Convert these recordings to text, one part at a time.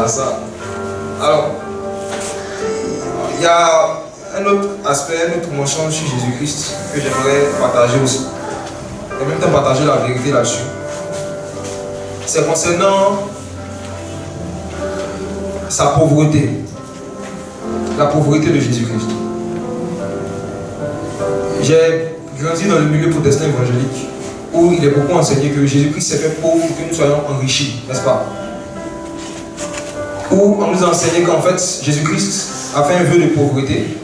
à ça. Alors, il y a un autre aspect, une autre mention sur Jésus-Christ que j'aimerais partager aussi. Et en même temps partager la vérité là-dessus. C'est concernant sa pauvreté. La pauvreté de Jésus-Christ. J'ai grandi dans le milieu protestant évangélique où il est beaucoup enseigné que Jésus-Christ s'est fait pauvre pour que nous soyons enrichis, n'est-ce pas? Où on nous a enseigné qu'en fait Jésus-Christ a fait un vœu de pauvreté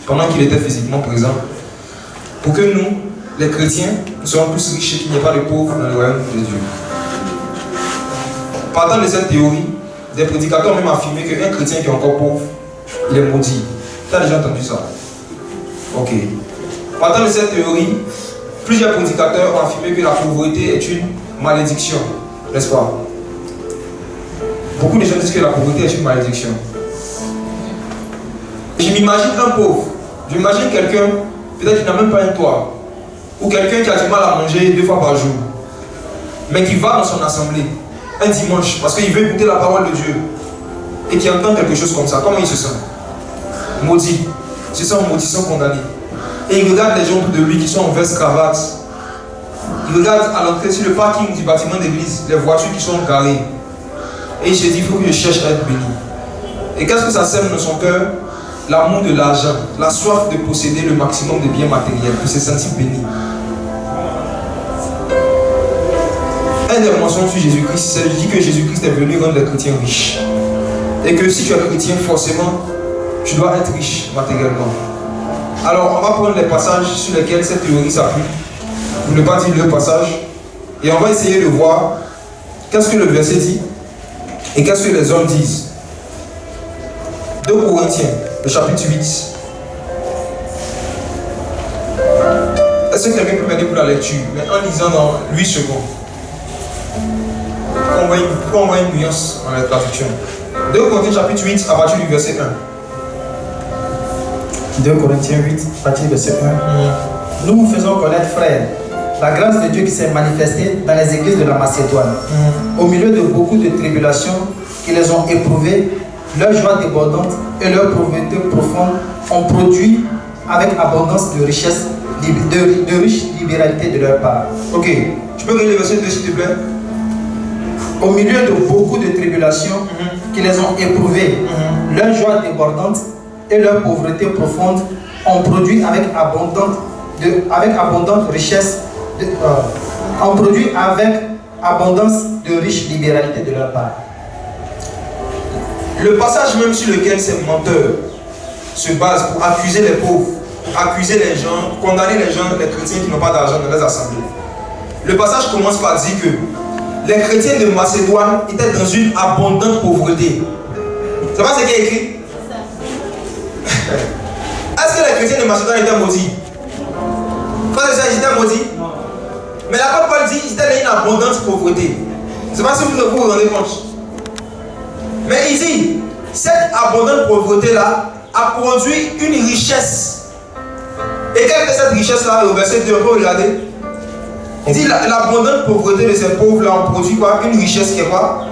pendant qu'il était physiquement présent pour que nous, les chrétiens, nous soyons plus riches et qu'il n'y ait pas de pauvres dans le royaume de Dieu. Partant de cette théorie, des prédicateurs ont même affirmé qu'un chrétien qui est encore pauvre, il est maudit. Tu as déjà entendu ça? Ok. Partant de cette théorie, plusieurs prédicateurs ont affirmé que la pauvreté est une malédiction, n'est-ce pas? Beaucoup de gens disent que la pauvreté est une malédiction. Je m'imagine un pauvre, j'imagine quelqu'un, peut-être qui n'a même pas un toit, ou quelqu'un qui a du mal à manger 2 fois par jour, mais qui va dans son assemblée un dimanche parce qu'il veut écouter la parole de Dieu et qui entend quelque chose comme ça. Comment il se sent? Maudit. Il se sent maudit, il se sent condamné. Et il regarde les gens autour de lui qui sont en veste cravate. Il regarde à l'entrée sur le parking du bâtiment d'église les voitures qui sont garées. Et il se dit, il faut que je cherche à être béni. Et qu'est-ce que ça sème dans son cœur? L'amour de l'argent, la soif de posséder le maximum de biens matériels, pour se sentir béni. Un des mensonges sur Jésus-Christ, c'est de dire que Jésus-Christ est venu rendre les chrétiens riches. Et que si tu es chrétien, forcément, tu dois être riche matériellement. Alors, on va prendre les passages sur lesquels cette théorie s'appuie, pour ne pas dire le passage, et on va essayer de voir qu'est-ce que le verset dit et qu'est-ce que les hommes disent. 2 Corinthiens, le chapitre 8. Est-ce que quelqu'un peut m'aider pour la lecture? Mais en lisant dans 8 secondes. Pour qu'on voit une nuance dans la traduction. 2 Corinthiens chapitre 8 à partir du verset 1. 2 Corinthiens 8, à partir du verset 1. Nous vous faisons connaître, frères, la grâce de Dieu qui s'est manifestée dans les églises de la Macédoine. Au milieu de beaucoup de tribulations qui les ont éprouvées, leur joie débordante et leur pauvreté profonde ont produit avec abondance de richesse, de riche libéralité de leur part. Ok, tu peux lire le verset 2 s'il te plaît? Au milieu de beaucoup de tribulations qui les ont éprouvées, leur joie débordante et leur pauvreté profonde ont produit avec abondante richesse, ont produit avec abondance de riche libéralité de leur part. Le passage même sur lequel ces menteurs se basent pour accuser les pauvres, pour accuser les gens, condamner les gens, les chrétiens qui n'ont pas d'argent dans les assemblées. Le passage commence par dire que les chrétiens de Macédoine étaient dans une abondante pauvreté. C'est pas ce qui est écrit? Est-ce que les chrétiens de Macédoine étaient maudits? Frères et sœurs, ils étaient maudits? Mais l'apôtre Paul dit qu'ils étaient dans une abondante pauvreté. Je ne sais pas si vous vous rendez compte. Mais il dit, cette abondante pauvreté-là a produit une richesse. Et quelle est cette richesse-là? Au verset 2, on peut regarder. Il dit, l'abondante pauvreté de ces pauvres-là ont produit quoi? Une richesse qui est quoi?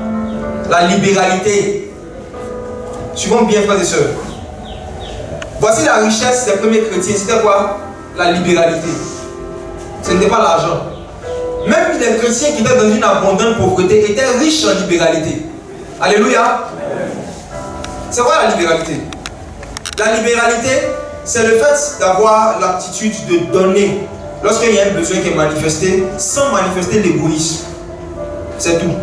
La libéralité. Suivons bien, frères et sœurs. Voici la richesse des premiers chrétiens. C'était quoi? La libéralité. Ce n'était pas l'argent. Même les chrétiens qui étaient dans une abondante pauvreté étaient riches en libéralité. Alléluia. C'est quoi la libéralité? La libéralité, c'est le fait d'avoir l'aptitude de donner lorsqu'il y a un besoin qui est manifesté sans manifester l'égoïsme. C'est tout.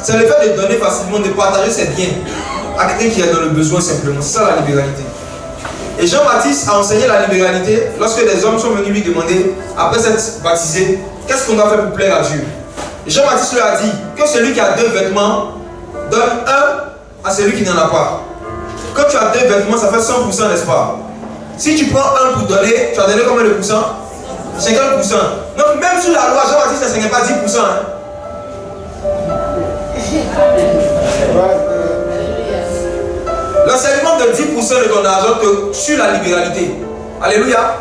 C'est le fait de donner facilement, de partager ses biens à quelqu'un qui est dans le besoin simplement. C'est ça la libéralité. Et Jean-Baptiste a enseigné la libéralité lorsque des hommes sont venus lui demander, après s'être baptisé, qu'est-ce qu'on doit faire pour plaire à Dieu? Et Jean-Baptiste leur a dit que celui qui a 2 vêtements donne un à celui qui n'en a pas. Quand tu as 2 vêtements, ça fait 100%, n'est-ce pas? Si tu prends un pour donner, tu as donné combien de pourcents? 50%. Donc même sous la loi, Jean-Baptiste n'enseignait pas 10%. L'enseignement de 10% de ton argent te tue la libéralité. Alléluia.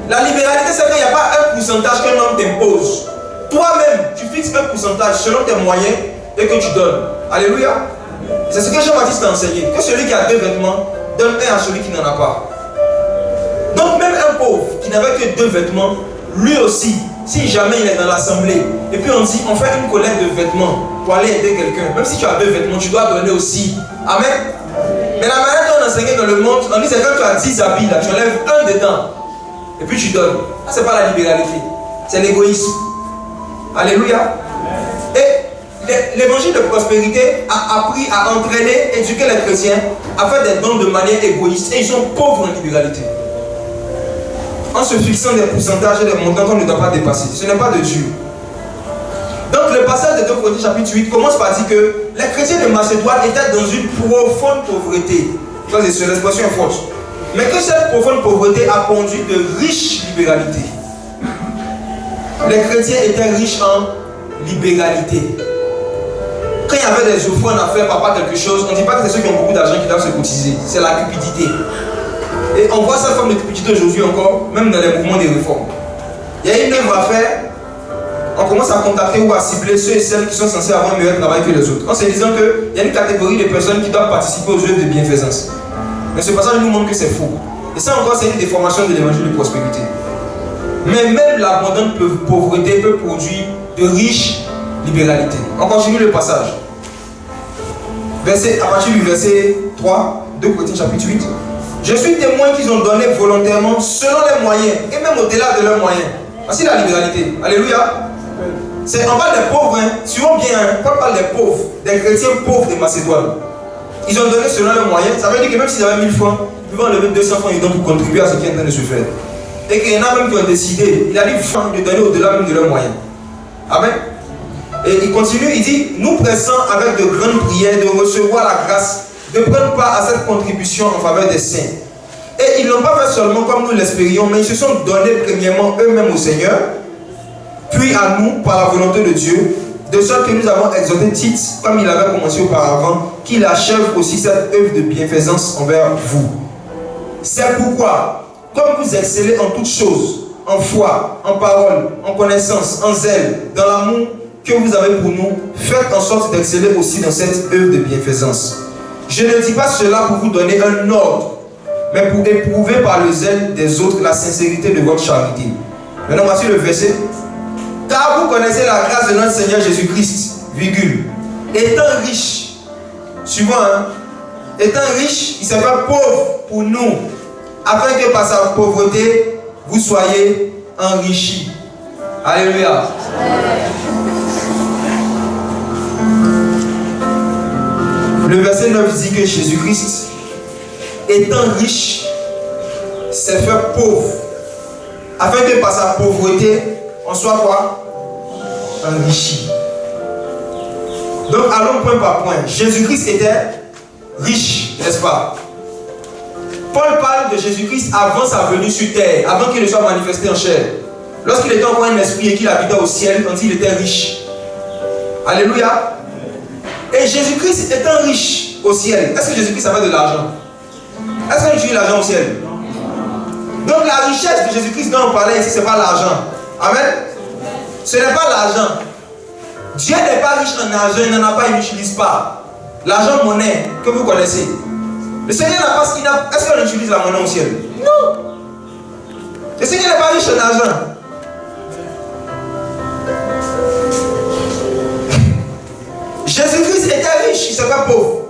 La libéralité, c'est qu'il n'y a pas un pourcentage qu'un homme t'impose. Toi-même, tu fixes un pourcentage selon tes moyens et que tu donnes. Alléluia. C'est ce que Jean-Baptiste a enseigné. Que celui qui a 2 vêtements donne un à celui qui n'en a pas. Donc même un pauvre qui n'avait que 2 vêtements, lui aussi, si jamais il est dans l'assemblée, et puis on dit, on fait une collecte de vêtements pour aller aider quelqu'un, même si tu as 2 vêtements, tu dois donner aussi. Amen. Mais la manière dont on enseignait dans le monde, on dit c'est quand tu as 10 habits, là, tu enlèves un dedans, et puis tu donnes. Ça, c'est pas la libéralité, c'est l'égoïsme. Alléluia. Et l'évangile de prospérité a appris à entraîner, éduquer les chrétiens à faire des dons de manière égoïste, et ils sont pauvres en libéralité. En se fixant des pourcentages et des montants qu'on ne doit pas dépasser. Ce n'est pas de Dieu. Donc le passage de 2 Corinthiens chapitre 8 commence par dire que les chrétiens de Macédoine étaient dans une profonde pauvreté. L'expression est forte. Mais que cette profonde pauvreté a conduit de riches libéralités. Les chrétiens étaient riches en libéralité. Quand il y avait des offrandes à faire par quelque chose, on ne dit pas que c'est ceux qui ont beaucoup d'argent qui doivent se cotiser. C'est la cupidité. Et on voit cette forme de cupidité aujourd'hui encore, même dans les mouvements des réformes. Il y a une œuvre à faire, on commence à contacter ou à cibler ceux et celles qui sont censés avoir un meilleur travail que les autres. En se disant qu'il y a une catégorie de personnes qui doivent participer aux œuvres de bienfaisance. Mais ce passage nous montre que c'est faux. Et ça encore, c'est une déformation de l'évangile de prospérité. Mais même l'abondante pauvreté peut produire de riches libéralités. On continue le passage. À partir du verset 3, 2 Corinthiens chapitre 8. Je suis témoin qu'ils ont donné volontairement selon les moyens et même au-delà de leurs moyens. Voici la libéralité. Alléluia. On parle des pauvres, hein. Suivons bien, hein. Quand on parle des pauvres, des chrétiens pauvres de Macédoine. Ils ont donné selon leurs moyens. Ça veut dire que même s'ils avaient 1000 francs, ils pouvaient enlever 200 francs et donc pour contribuer à ce qui est en train de se faire. Et qu'il y en a même qui ont décidé, il a dit de donner au-delà même de leurs moyens. Amen. Et il continue, il dit, nous pressons avec de grandes prières de recevoir la grâce de prendre part à cette contribution en faveur des saints. Et ils n'ont pas fait seulement comme nous l'espérions, mais ils se sont donnés premièrement eux-mêmes au Seigneur, puis à nous par la volonté de Dieu, de sorte que nous avons exhorté Tite, comme il avait commencé auparavant, qu'il achève aussi cette œuvre de bienfaisance envers vous. C'est pourquoi, comme vous excellez en toutes choses, en foi, en parole, en connaissance, en zèle, dans l'amour que vous avez pour nous, faites en sorte d'exceller aussi dans cette œuvre de bienfaisance. Je ne dis pas cela pour vous donner un ordre, mais pour éprouver par le zèle des autres la sincérité de votre charité. Maintenant, voici le verset. Car vous connaissez la grâce de notre Seigneur Jésus-Christ, virgule, étant riche, suivant, hein, étant riche, il s'est fait pauvre pour nous, afin que par sa pauvreté, vous soyez enrichis. Alléluia. Le verset 9 dit que Jésus-Christ, étant riche, s'est fait pauvre, afin que par sa pauvreté, on soit quoi? Enrichi. Donc allons point par point. Jésus-Christ était riche, n'est-ce pas? Paul parle de Jésus-Christ avant sa venue sur terre, avant qu'il ne soit manifesté en chair. Lorsqu'il était encore un esprit et qu'il habitait au ciel, quand il était riche. Alléluia. Et Jésus-Christ étant riche au ciel, est-ce que Jésus-Christ avait de l'argent? Est-ce qu'on utilise l'argent au ciel? Donc la richesse de Jésus-Christ dont on parlait ici, ce n'est pas l'argent. Amen. Ce n'est pas l'argent. Dieu n'est pas riche en argent, il n'en a pas, il n'utilise pas. L'argent monnaie que vous connaissez. Le Seigneur n'a pas ce qu'il a. Est-ce qu'on utilise la monnaie au ciel? Non. Le Seigneur n'est pas riche en argent. Jésus-Christ était riche, il s'est fait pauvre.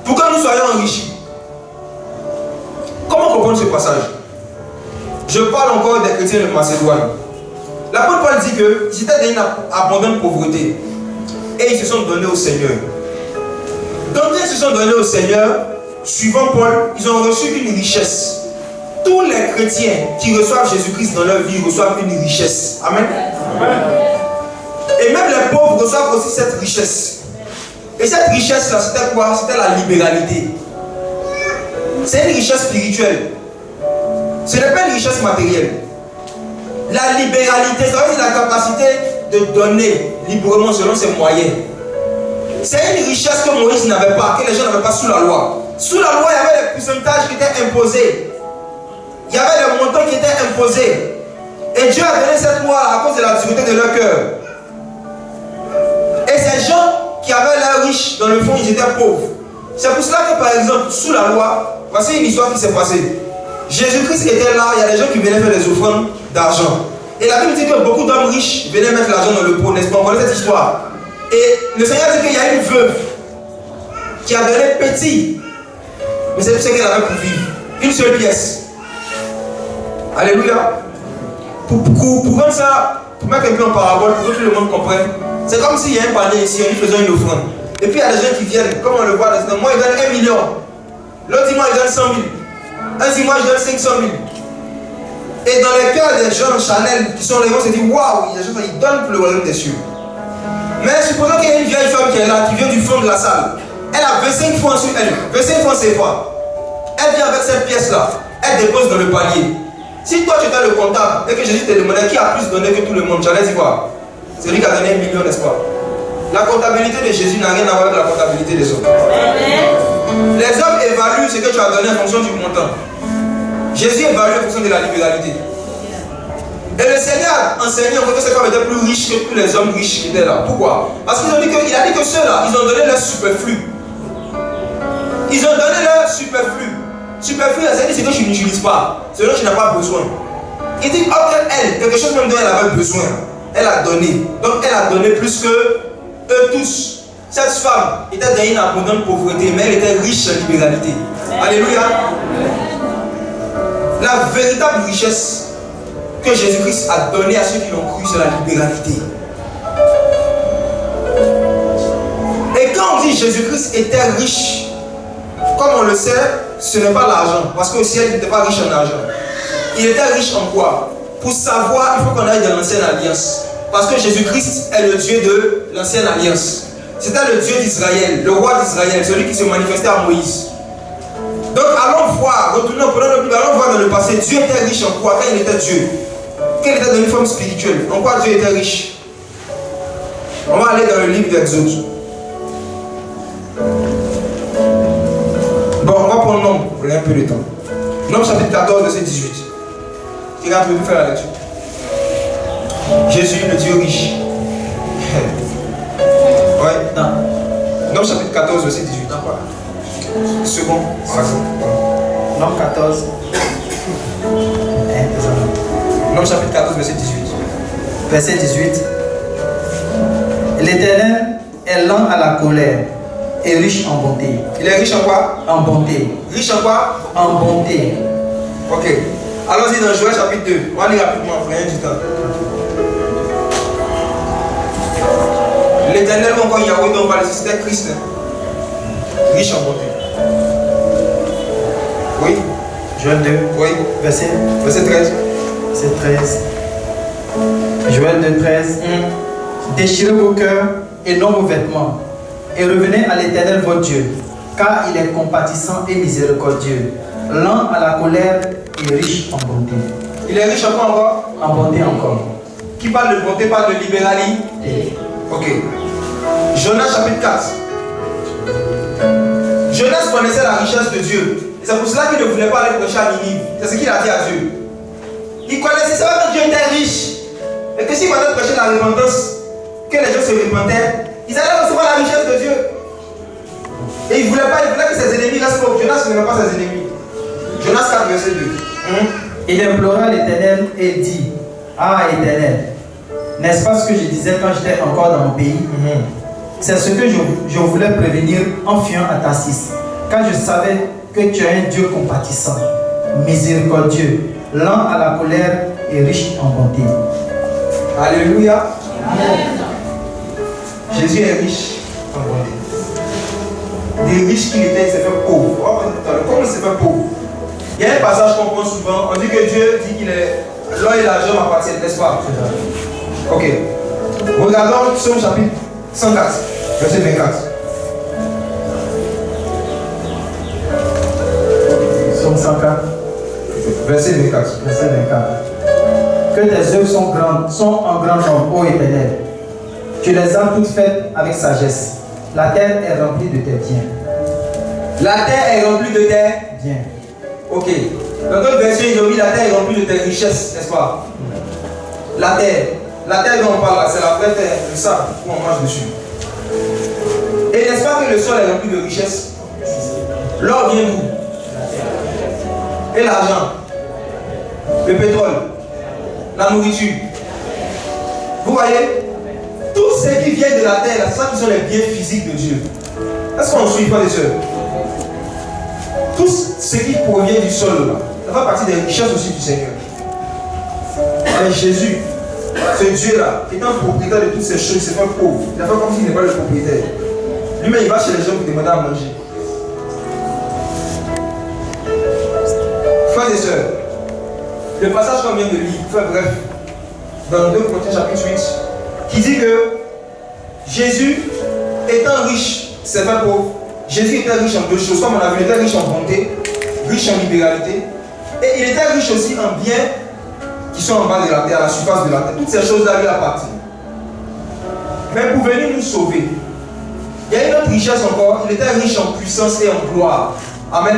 Pour que nous soyons enrichis. Comment comprendre ce passage? Je parle encore des chrétiens de Macédoine. L'apôtre Paul dit qu'ils étaient dans une abondante pauvreté. Et ils se sont donnés au Seigneur. Donc ils se sont donnés au Seigneur, suivant Paul, ils ont reçu une richesse. Tous les chrétiens qui reçoivent Jésus-Christ dans leur vie reçoivent une richesse. Amen. Amen. Et même les pauvres reçoivent aussi cette richesse. Et cette richesse-là, c'était quoi? C'était la libéralité. C'est une richesse spirituelle. Ce n'est pas une richesse matérielle. La libéralité, ça veut dire la capacité de donner librement selon ses moyens. C'est une richesse que Moïse n'avait pas, que les gens n'avaient pas sous la loi. Sous la loi, il y avait des pourcentages qui étaient imposés. Il y avait des montants qui étaient imposés. Et Dieu a donné cette loi à cause de la dureté de leur cœur. Et ces gens qui avaient leur riches, dans le fond, ils étaient pauvres. C'est pour cela que, par exemple, sous la loi, voici une histoire qui s'est passée. Jésus-Christ était là, il y a des gens qui venaient faire des offrandes d'argent. Et la Bible dit que beaucoup d'hommes riches venaient mettre l'argent dans le pot, n'est-ce pas? On connaît cette histoire. Et le Seigneur dit qu'il y a une veuve qui a donné petit, mais c'est tout ce qu'elle avait pour vivre. Une seule pièce. Alléluia. Pour rendre ça, pour mettre un peu en parabole, pour que tout le monde comprenne, c'est comme s'il y a un panier ici, on lui faisait une offrande. Et puis il y a des gens qui viennent, comme on le voit, moi il donne 1 million. L'autre dit moi il donne 100 000. Un dit moi je donne 500 000. Et dans les cœurs des gens Chanel qui sont les gens se disent waouh, ils donnent pour le royaume des cieux. Mais supposons qu'il y a une vieille femme qui est là, qui vient du fond de la salle. Elle a 25 francs sur elle, 25 francs CFA. Elle vient avec cette pièce-là, elle dépose dans le panier. Si toi tu étais le comptable et que Jésus te demandait qui a plus donné que tout le monde, j'allais dire quoi? C'est lui qui a donné 1 million, n'est-ce pas? La comptabilité de Jésus n'a rien à voir avec la comptabilité des hommes. Les hommes évaluent ce que tu as donné en fonction du montant. Jésus évalue en fonction de la libéralité. Et le Seigneur a enseigné que ces femmes étaient plus riches que tous les hommes riches qui étaient là. Pourquoi? Parce qu'il a dit que ceux-là, ils ont donné leur superflu. Ils ont donné leur superflu. Superflu, c'est ce que tu n'utilises pas, ce dont tu n'as pas besoin. Il dit elle, quelque chose même dont elle avait besoin, elle a donné. Donc elle a donné plus que eux tous. Cette femme était dans une abondante pauvreté, mais elle était riche en libéralité. Alléluia. La véritable richesse que Jésus-Christ a donnée à ceux qui l'ont cru, c'est la libéralité. Et quand on dit Jésus-Christ était riche, comme on le sait, ce n'est pas l'argent, parce qu'au ciel, il n'était pas riche en argent. Il était riche en quoi? Pour savoir, il faut qu'on aille dans l'ancienne alliance. Parce que Jésus-Christ est le Dieu de l'ancienne alliance. C'était le Dieu d'Israël, le roi d'Israël, celui qui se manifestait à Moïse. Donc allons voir, retournons, allons voir dans le passé, Dieu était riche en quoi quand il était Dieu? Quand il était dans une forme spirituelle, en quoi Dieu était riche? On va aller dans le livre d'Exode. Bon, on va prendre Nombre, pour un peu de temps. Nombre chapitre 14, verset 18. Qui va faire la lecture? Jésus, le Dieu riche. Ouais. Nombre chapitre 14, verset 18. Second. Nombre 14. Nombre chapitre 14, verset 18. Verset 18. L'Éternel est lent à la colère et riche en bonté. Il est riche en quoi? En bonté. Riche en quoi? En bonté. Ok. Allons-y dans Joël chapitre 2. On va lire rapidement, rien du temps. L'Éternel, encore Yahweh, dont on va laisser, c'était Christ. Riche en bonté. Oui. Joël 2. Oui. Verset 13. Verset 13. Joël 2, 13. Déchirez vos cœurs et non vos vêtements, et revenez à l'Éternel votre Dieu, car il est compatissant et miséricordieux, lent à la colère et riche en bonté. Il est riche en quoi encore? En bonté encore. Qui parle de bonté parle de libéralité. Ok. Jonas chapitre 4. Jonas connaissait la richesse de Dieu. Et c'est pour cela qu'il ne voulait pas aller prêcher à Ninive. C'est ce qu'il a dit à Dieu. Il connaissait ça que Dieu était riche. Et que s'il allait prêcher la repentance, que les gens se repentaient, ils allaient recevoir la richesse de Dieu. Et il ne voulait que ses ennemis restent pauvres. Jonas n'aimait pas ses ennemis. Jonas 4, verset 2. Il implora l'Éternel et dit: Ah, Éternel, n'est-ce pas ce que je disais quand j'étais encore dans mon pays? C'est ce que je voulais prévenir en fuyant à Tarsis, car je savais que tu es un Dieu compatissant, miséricordieux, lent à la colère et riche en bonté. Alléluia. Amen. Jésus est riche en bonté. Des riches qu'il était, il s'est fait pauvre. Comment il s'est fait pauvre? Il y a un passage qu'on prend souvent, on dit que Dieu dit qu'il est l'or et l'argent m'appartiennent, n'est-ce pas? Ok. Regardons Psaume chapitre 104, verset 24. Psaume 104, verset 24. Verset 24. Que tes œuvres sont en grand nombre, ô Éternel. Tu les as toutes faites avec sagesse. La terre est remplie de tes biens. La terre est remplie de tes biens. Ok. Dans d'autres versions, ils ont mis la terre est remplie de tes richesses, n'est-ce pas? La terre dont on parle là, c'est la vraie terre, le sable où on mange dessus. Et n'est-ce pas pas que le sol est rempli de richesses? L'or vient d'où? Et l'argent, le pétrole, la nourriture. Vous voyez? Tout ce qui vient de la terre, c'est ça qui sont les biens physiques de Dieu. Est-ce qu'on suit, frères et sœurs? Tout ce qui provient du sol, là, ça fait partie des richesses aussi du Seigneur. Mais Jésus, ce Dieu-là, étant propriétaire de toutes ces choses, il s'est fait pauvre. Il a fait comme s'il n'est pas le propriétaire. Lui-même, il va chez les gens pour demander à manger. Frères et sœurs, le passage qu'on vient de lire, fait bref, dans 2 Corinthiens chapitre 8, qui dit que Jésus, étant riche, s'est fait pauvre. Jésus était riche en deux choses. Comme on a vu, il était riche en bonté, riche en libéralité. Et il était riche aussi en biens qui sont en bas de la terre, à la surface de la terre. Toutes ces choses-là lui appartiennent. Mais pour venir nous sauver, il y a une autre richesse encore. Il était riche en puissance et en gloire. Amen.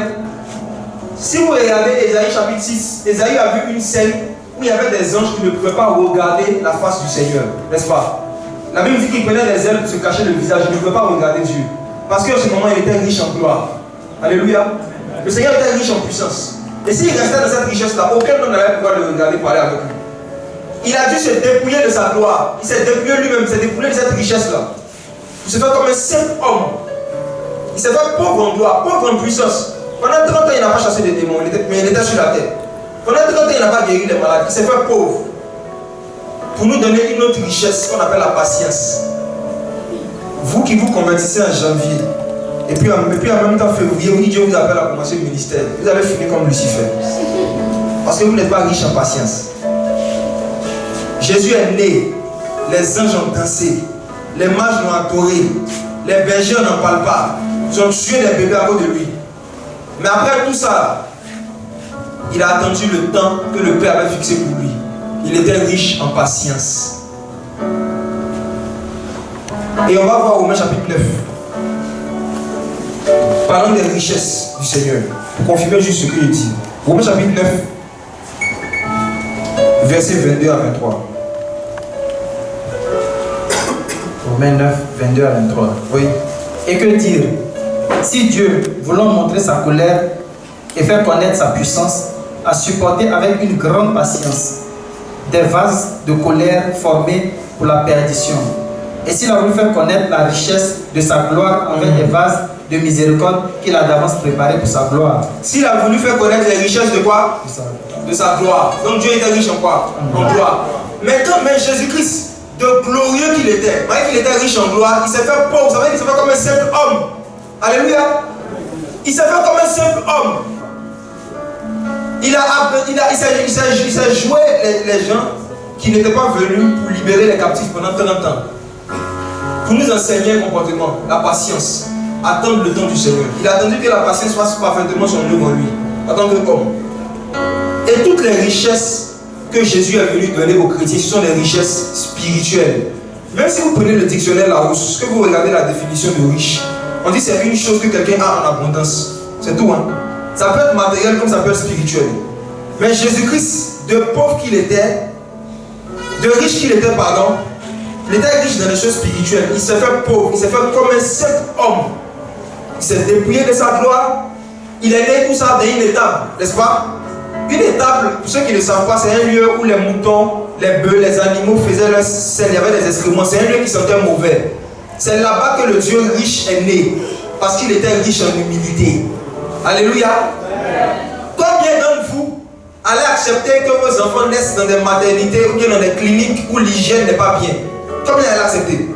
Si vous regardez Ésaïe chapitre 6, Ésaïe a vu une scène où il y avait des anges qui ne pouvaient pas regarder la face du Seigneur. N'est-ce pas? La Bible dit qu'il prenait des ailes pour se cacher le visage. Il ne pouvait pas regarder Dieu. Parce qu'en ce moment, il était riche en gloire. Alléluia. Le Seigneur était riche en puissance. Et s'il restait dans cette richesse-là, aucun homme n'avait pouvoir le regarder parler avec lui. Il a dû se dépouiller de sa gloire. Il s'est dépouillé lui-même, il s'est dépouillé de cette richesse-là. Il s'est fait comme un simple homme. Il s'est fait pauvre en gloire, pauvre en puissance. Pendant 30 ans, il n'a pas chassé des démons, mais il était sur la terre. Pendant 30 ans, il n'a pas guéri les malades. Il s'est fait pauvre. Pour nous donner une autre richesse qu'on appelle la patience. Vous qui vous convertissez en janvier, et puis en même temps février, oui, Dieu vous appelle à commencer le ministère. Vous allez finir comme Lucifer. Parce que vous n'êtes pas riche en patience. Jésus est né, les anges ont dansé, les mages l'ont adoré, les bergers n'en parlent pas. Ils ont tué des bébés à cause de lui. Mais après tout ça, il a attendu le temps que le Père avait fixé pour lui. Il était riche en patience. Et on va voir Romains chapitre 9. Parlant des richesses du Seigneur. Pour confirmer juste ce qu'il dit. Romains chapitre 9. Versets 22 à 23. Romains 9, 22 à 23. Oui. Et que dire? Si Dieu, voulant montrer sa colère et faire connaître sa puissance, a supporté avec une grande patience des vases de colère formés pour la perdition, et s'il a voulu faire connaître la richesse de sa gloire envers des vases de miséricorde qu'il a d'avance préparés pour sa gloire. S'il a voulu faire connaître les richesses de quoi? De sa gloire. Donc Dieu était riche en quoi? En gloire. Mais quand même Jésus-Christ, de glorieux qu'il était, malgré qu'il était riche en gloire, il s'est fait pauvre. Vous savez, il s'est fait comme un simple homme. Alléluia. Il s'est fait comme un simple homme. Il s'est joué les gens qui n'étaient pas venus pour libérer les captifs pendant 30 ans. Pour nous enseigner un comportement, la patience, attendre le temps du Seigneur. Il a attendu que la patience fasse parfaitement son œuvre en lui, en tant qu'homme. Et toutes les richesses que Jésus est venu donner aux chrétiens, ce sont des richesses spirituelles. Même si vous prenez le dictionnaire Larousse, que vous regardez la définition de riche, on dit que c'est une chose que quelqu'un a en abondance. C'est tout, hein. Ça peut être matériel comme ça peut être spirituel. Mais Jésus-Christ, de pauvre qu'il était, de riche qu'il était, pardon, il était riche dans les choses spirituelles. Il s'est fait pauvre, il s'est fait comme un simple homme. Il s'est dépouillé de sa gloire. Il est né tout ça dans une étable, n'est-ce pas? Une étable, pour ceux qui ne savent pas, c'est un lieu où les moutons, les bœufs, les animaux faisaient leur sel, il y avait des excréments. C'est un lieu qui sentait mauvais. C'est là-bas que le Dieu riche est né, parce qu'il était riche en humilité. Alléluia. Combien d'entre vous allez accepter que vos enfants naissent dans des maternités ou bien dans des cliniques où l'hygiène n'est pas bien? Combien allez accepter?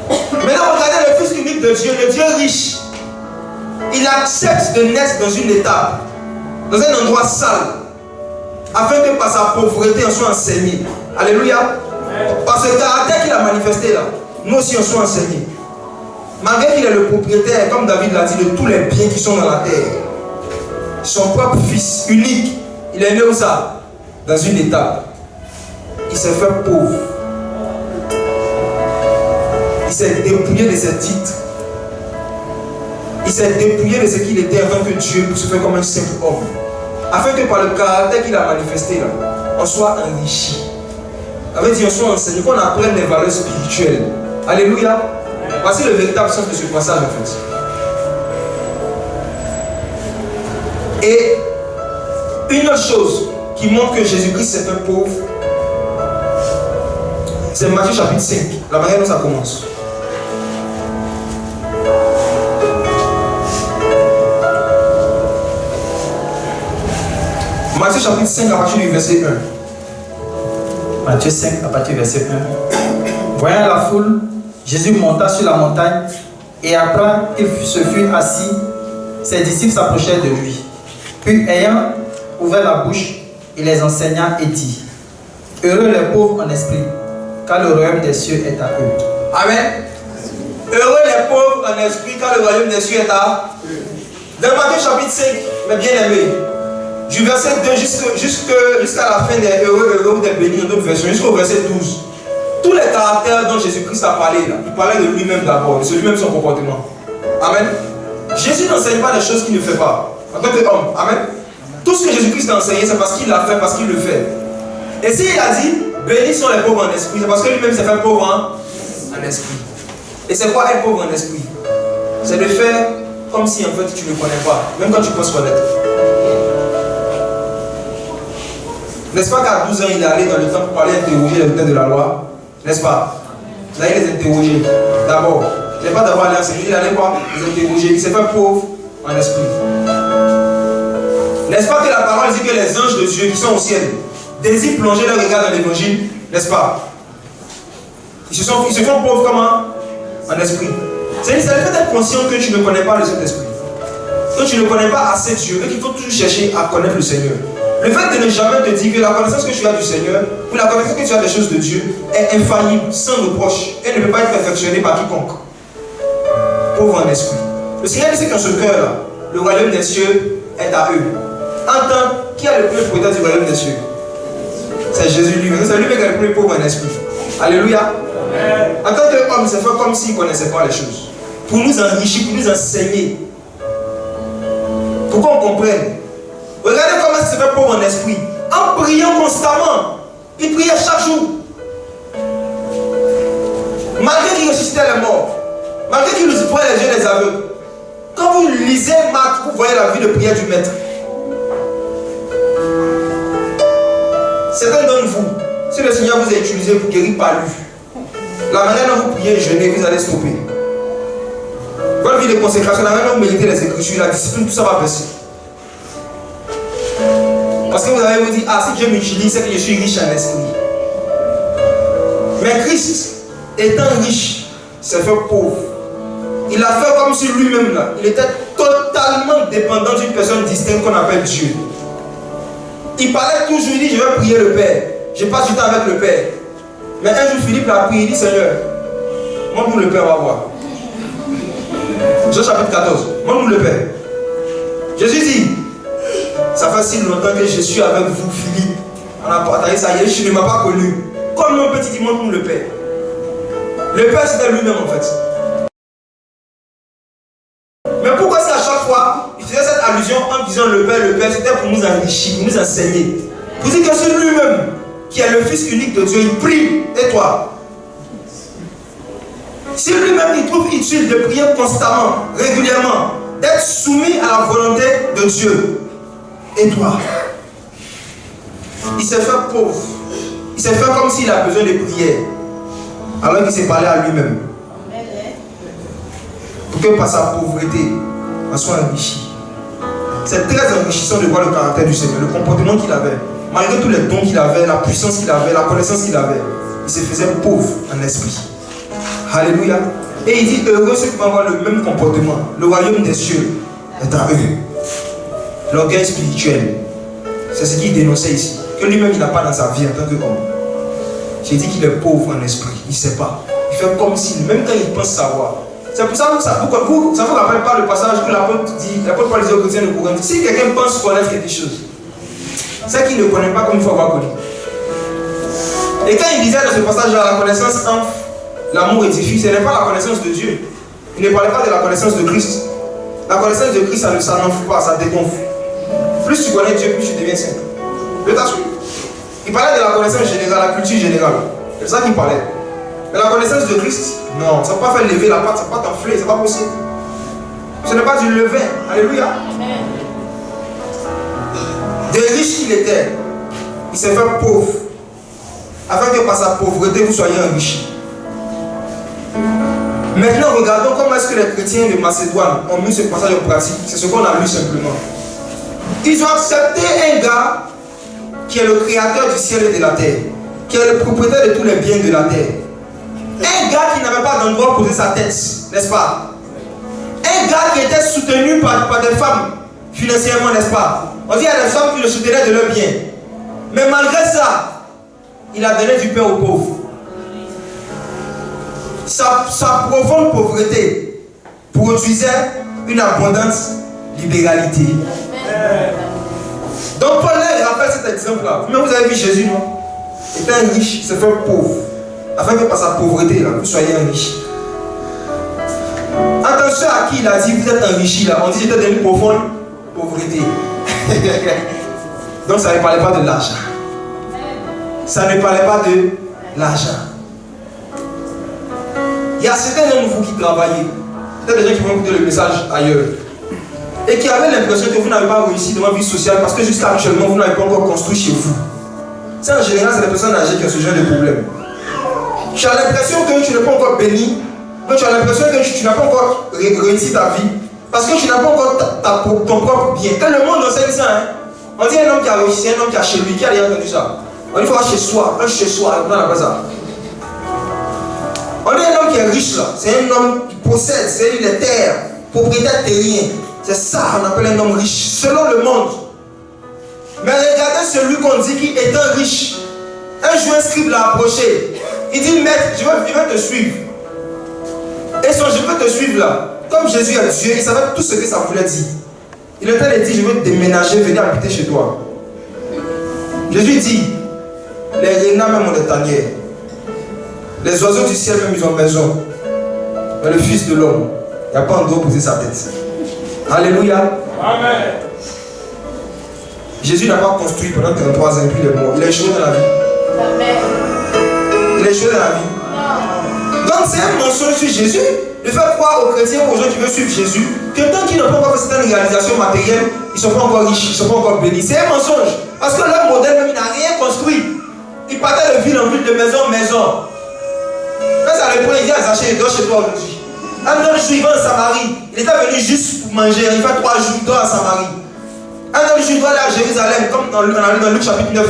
Maintenant, regardez le Fils unique de Dieu, le Dieu riche. Il accepte de naître dans une étape, dans un endroit sale, afin que par sa pauvreté on soit enseigné. Alléluia. Par ce caractère qu'il a manifesté là, nous aussi on soit enseignés. Malgré qu'il est le propriétaire, comme David l'a dit, de tous les biens qui sont dans la terre. Son propre fils unique, il est né où ça? Dans une étape. Il s'est fait pauvre. Il s'est dépouillé de ses titres. Il s'est dépouillé de ce qu'il était en tant que Dieu pour se faire comme un simple homme. Afin que par le caractère qu'il a manifesté là, on soit enrichi. Ça veut dire on soit enseigné, qu'on apprenne les valeurs spirituelles. Alléluia. Voici le véritable sens de ce passage en fait. Et une autre chose qui montre que Jésus-Christ s'est fait pauvre, c'est Matthieu chapitre 5, la manière dont ça commence. Matthieu chapitre 5 à partir du verset 1. Matthieu 5 à partir du verset 1. Voyant la foule, Jésus monta sur la montagne et après qu'il se fut assis, ses disciples s'approchèrent de lui. Puis ayant ouvert la bouche, il les enseigna et dit: Heureux les pauvres en esprit, car le royaume des cieux est à eux. Amen. Heureux les pauvres en esprit, car le royaume des cieux est à eux. Dans Matthieu chapitre 5, mes bien-aimés, du verset 2 jusqu'à la fin des heureux des bénis dans d'autres versions, jusqu'au verset 12, tous les caractères dont Jésus-Christ a parlé là, il parlait de lui-même d'abord, de lui-même son comportement. Amen. Jésus n'enseigne pas des choses qu'il ne fait pas en tant qu'homme. Amen. Tout ce que Jésus-Christ a enseigné, c'est parce qu'il l'a fait, parce qu'il le fait. Et s'il a dit bénis sont les pauvres en esprit, c'est parce que lui-même s'est fait pauvre en esprit. Et c'est quoi être pauvre en esprit? C'est de faire comme si en fait tu ne connais pas, même quand tu penses connaître. N'est-ce pas qu'à 12 ans, il est allé dans le temple pour aller interroger les auteurs de la loi? N'est-ce pas? Il allait les interroger. D'abord, il n'est pas d'abord allé enseigner, il allait quoi? Les interroger. Il s'est fait pauvre en esprit. N'est-ce pas que la parole dit que les anges de Dieu qui sont au ciel désirent plonger leur regard dans l'évangile? N'est-ce pas? Ils se font pauvres comment? En esprit. C'est le fait d'être conscient que tu ne connais pas le Saint-Esprit. Que tu ne connais pas assez Dieu et qu'il faut toujours chercher à connaître le Seigneur. Le fait de ne jamais te dire que la connaissance que tu as du Seigneur ou la connaissance que tu as des choses de Dieu est infaillible, sans reproche et ne peut pas être perfectionnée par quiconque. Pauvre en esprit. Le Seigneur dit qu'en ce cœur-là, le royaume des cieux est à eux. Entends, qui a le plus propriétaire du royaume des cieux? C'est Jésus lui-même. C'est lui-même qui est le plus pauvre en esprit. Alléluia. En tant qu'homme, c'est fait comme s'il ne connaissait pas les choses. Pour nous enrichir, pour nous enseigner. Pour qu'on comprenne. Regardez comment il se fait pauvre en esprit. En priant constamment. Il priait chaque jour. Malgré qu'il ressuscitait les morts. Malgré qu'il nous ouvrait les yeux des aveugles. Quand vous lisez Marc, vous voyez la vie de prière du maître. Certains d'entre vous, si le Seigneur vous a utilisé pour guérir par lui, la manière dont vous priez et jeûnez, vous allez stopper. Votre vie de consécration, la manière dont vous méditez les Écritures, la discipline, tout ça va baisser. Parce que vous allez vous dire, ah, si Dieu m'utilise, c'est que je suis riche en esprit. Mais Christ, étant riche, s'est fait pauvre. Il a fait comme si lui-même, là, il était totalement dépendant d'une personne distincte qu'on appelle Dieu. Il parlait toujours, il dit, je vais prier le Père. Je passe du temps avec le Père. Mais un jour, Philippe l'a prié, il dit, Seigneur, montre-nous le Père, on va voir. Jean chapitre 14, montre-nous le Père. Jésus dit, ça fait si longtemps que je suis avec vous, Philippe. On a partagé ça hier, je ne m'ai pas connu. Comme mon petit dit, montre-nous le Père. Le Père, c'était lui-même en fait. Mais pourquoi c'est à chaque fois, il faisait cette allusion en disant le Père, c'était pour nous enrichir, pour nous enseigner. Pour dire que c'est lui-même qui est le Fils unique de Dieu, il prie, et toi? Si lui-même il trouve utile de prier constamment, régulièrement, d'être soumis à la volonté de Dieu, et toi? Il s'est fait pauvre. Il s'est fait comme s'il a besoin de prière, alors qu'il s'est parlé à lui-même. Pour que par sa pauvreté, on soit enrichi. C'est très enrichissant de voir le caractère du Seigneur, le comportement qu'il avait. Malgré tous les dons qu'il avait, la puissance qu'il avait, la connaissance qu'il avait, il se faisait pauvre en esprit. Alléluia. Et il dit, heureux ceux qui vont avoir le même comportement. Le royaume des cieux est à eux. L'orgueil spirituel, c'est ce qu'il dénonçait ici. Que lui-même, il n'a pas dans sa vie en tant qu'homme. J'ai dit qu'il est pauvre en esprit. Il ne sait pas. Il fait comme si, même quand il pense savoir. C'est pour ça que ça ne vous rappelle pas le passage où l'apôtre Paul disait aux chrétiens de Corinthe. Si quelqu'un pense connaître quelque chose, c'est qu'il ne connaît pas comme il faut avoir connu. Et quand il disait dans ce passage-là, la connaissance entre l'amour édifie, ce n'est pas la connaissance de Dieu. Il ne parlait pas de la connaissance de Christ. La connaissance de Christ, ça n'enfle pas, ça dégonfle. Plus tu connais Dieu, plus tu deviens simple. Je t'assure. Il parlait de la connaissance générale, la culture générale. C'est ça qu'il parlait. Mais la connaissance de Christ, non, ça ne va pas faire lever la pâte, ça ne va pas t'enfler, c'est pas possible. Ce n'est pas du levain. Alléluia. De riche qu'il était, il s'est fait pauvre, afin que par sa pauvreté vous soyez enrichis. Maintenant, regardons comment est-ce que les chrétiens de Macédoine ont mis ce passage en pratique. C'est ce qu'on a lu simplement. Ils ont accepté un gars qui est le créateur du ciel et de la terre, qui est le propriétaire de tous les biens de la terre. Un gars qui n'avait pas d'endroit pour poser sa tête, n'est-ce pas? Un gars qui était soutenu par des femmes financièrement, n'est-ce pas? On dit qu'il y a des femmes qui le soutenaient de leurs biens. Mais malgré ça, il a donné du pain aux pauvres. Sa profonde pauvreté produisait une abondante libéralité. Donc Paul rappelle cet exemple-là. Vous avez vu Jésus, non? Il était un riche, il s'est fait pauvre. Afin que par sa pauvreté, là, vous soyez enrichis. Attention à qui il a dit vous êtes enrichis là. On dit j'étais dans une profonde pauvreté. Donc ça ne parlait pas de l'argent. Ça ne parlait pas de l'argent. Il y a certains d'entre vous qui travaillent, peut-être des gens qui vont écouter le message ailleurs, et qui avaient l'impression que vous n'avez pas réussi dans votre vie sociale parce que jusqu'à actuellement vous n'avez pas encore construit chez vous. Ça en général, c'est les personnes âgées qui ont ce genre de problème. Tu as l'impression que tu n'es pas encore béni, donc tu as l'impression que tu n'as pas encore réussi ta vie parce que tu n'as pas encore ton propre bien. Quand le monde enseigne ça, hein, on dit un homme qui a réussi, un homme qui a chez lui, qui a déjà entendu ça. On dit il faut avoir chez soi, un chez soi, on appelle ça. On est un homme qui est riche là, c'est un homme qui possède, c'est les terres, propriétaire terrien. C'est ça qu'on appelle un homme riche, selon le monde. Mais regardez celui qu'on dit qui est un riche. Un jour un scribe l'a approché. Il dit maître, je vais te suivre. Et son je veux te suivre là. Comme Jésus est Dieu, il savait tout ce que ça voulait dire. Il était allé dire je veux déménager, venir habiter chez toi. Jésus dit les renards même ont des tanières. Les oiseaux du ciel même ils ont maison. Mais le Fils de l'homme, il n'y a pas endroit pour poser sa tête. Alléluia. Amen. Jésus n'a pas construit pendant 33 ans et puis il est mort. Il a échoué dans la vie. Amen. Il a échoué dans la vie. Non. Donc c'est un mensonge sur Jésus de faire croire aux chrétiens, aux gens qui veulent suivre Jésus, que tant qu'ils n'ont pas encore fait certaines réalisations matérielles, ils ne sont pas encore riches, ils ne sont pas encore bénis. C'est un mensonge. Parce que leur modèle même, il n'a rien construit. Il partait de ville en ville, de maison en maison. Quand ça le prend, il dit à Zachée, il dort chez toi aujourd'hui. Un homme suivant en Samarie, il était venu juste pour manger, il fait 3 jours, il dort à Samarie. Un homme suivant aller à Jérusalem, comme dans Luc chapitre 9,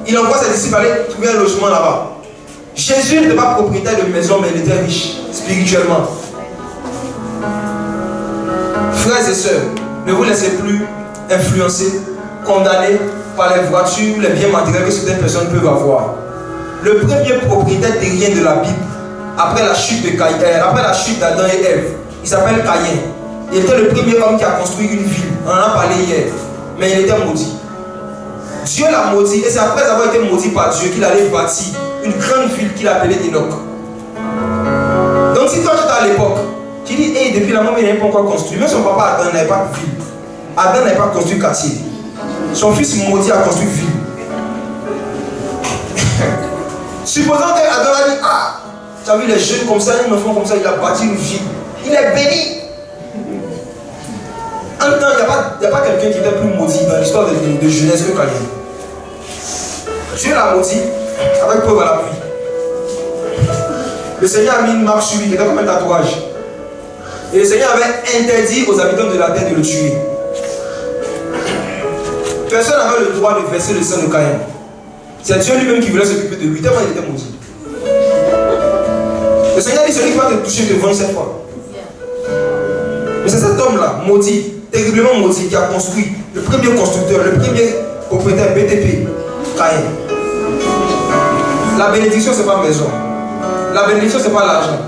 il envoie ses disciples aller trouver un logement là-bas. Jésus n'était pas propriétaire de maison, mais il était riche, spirituellement. Frères et sœurs, ne vous laissez plus influencer, condamner par les voitures, les biens matériels que certaines personnes peuvent avoir. Le premier propriétaire terrien de la Bible, après la chute d'Adam et Ève, il s'appelle Caïn. Il était le premier homme qui a construit une ville. On en a parlé hier. Mais il était maudit. Dieu l'a maudit. Et c'est après avoir été maudit par Dieu qu'il allait bâtir une grande ville qu'il appelait Enoch. Donc si toi tu es à l'époque, tu dis, hey, depuis la mort il n'avait pas encore construit. Même son papa Adam n'avait pas de ville. Adam n'avait pas construit quartier. Son fils maudit a construit ville. Supposons qu'Adam a dit, ah, tu as vu les jeunes comme ça, un enfant comme ça, il a bâti une ville. Il est béni. En même temps, il n'y a pas quelqu'un qui était plus maudit dans l'histoire de Genèse que Caïn. Dieu l'a maudit avec preuve à l'appui. Le Seigneur a mis une marque sur lui, il était comme un tatouage. Et le Seigneur avait interdit aux habitants de la terre de le tuer. Personne n'avait le droit de verser le sang de Caïn. C'est Dieu lui-même qui voulait s'occuper de lui, tellement il était maudit. Le Seigneur dit celui qui va te toucher te venge cette fois. Mais c'est cet homme-là, maudit, terriblement maudit, qui a construit, le premier constructeur, le premier propriétaire BTP, Caïn. La bénédiction, ce n'est pas maison. La bénédiction, ce n'est pas l'argent.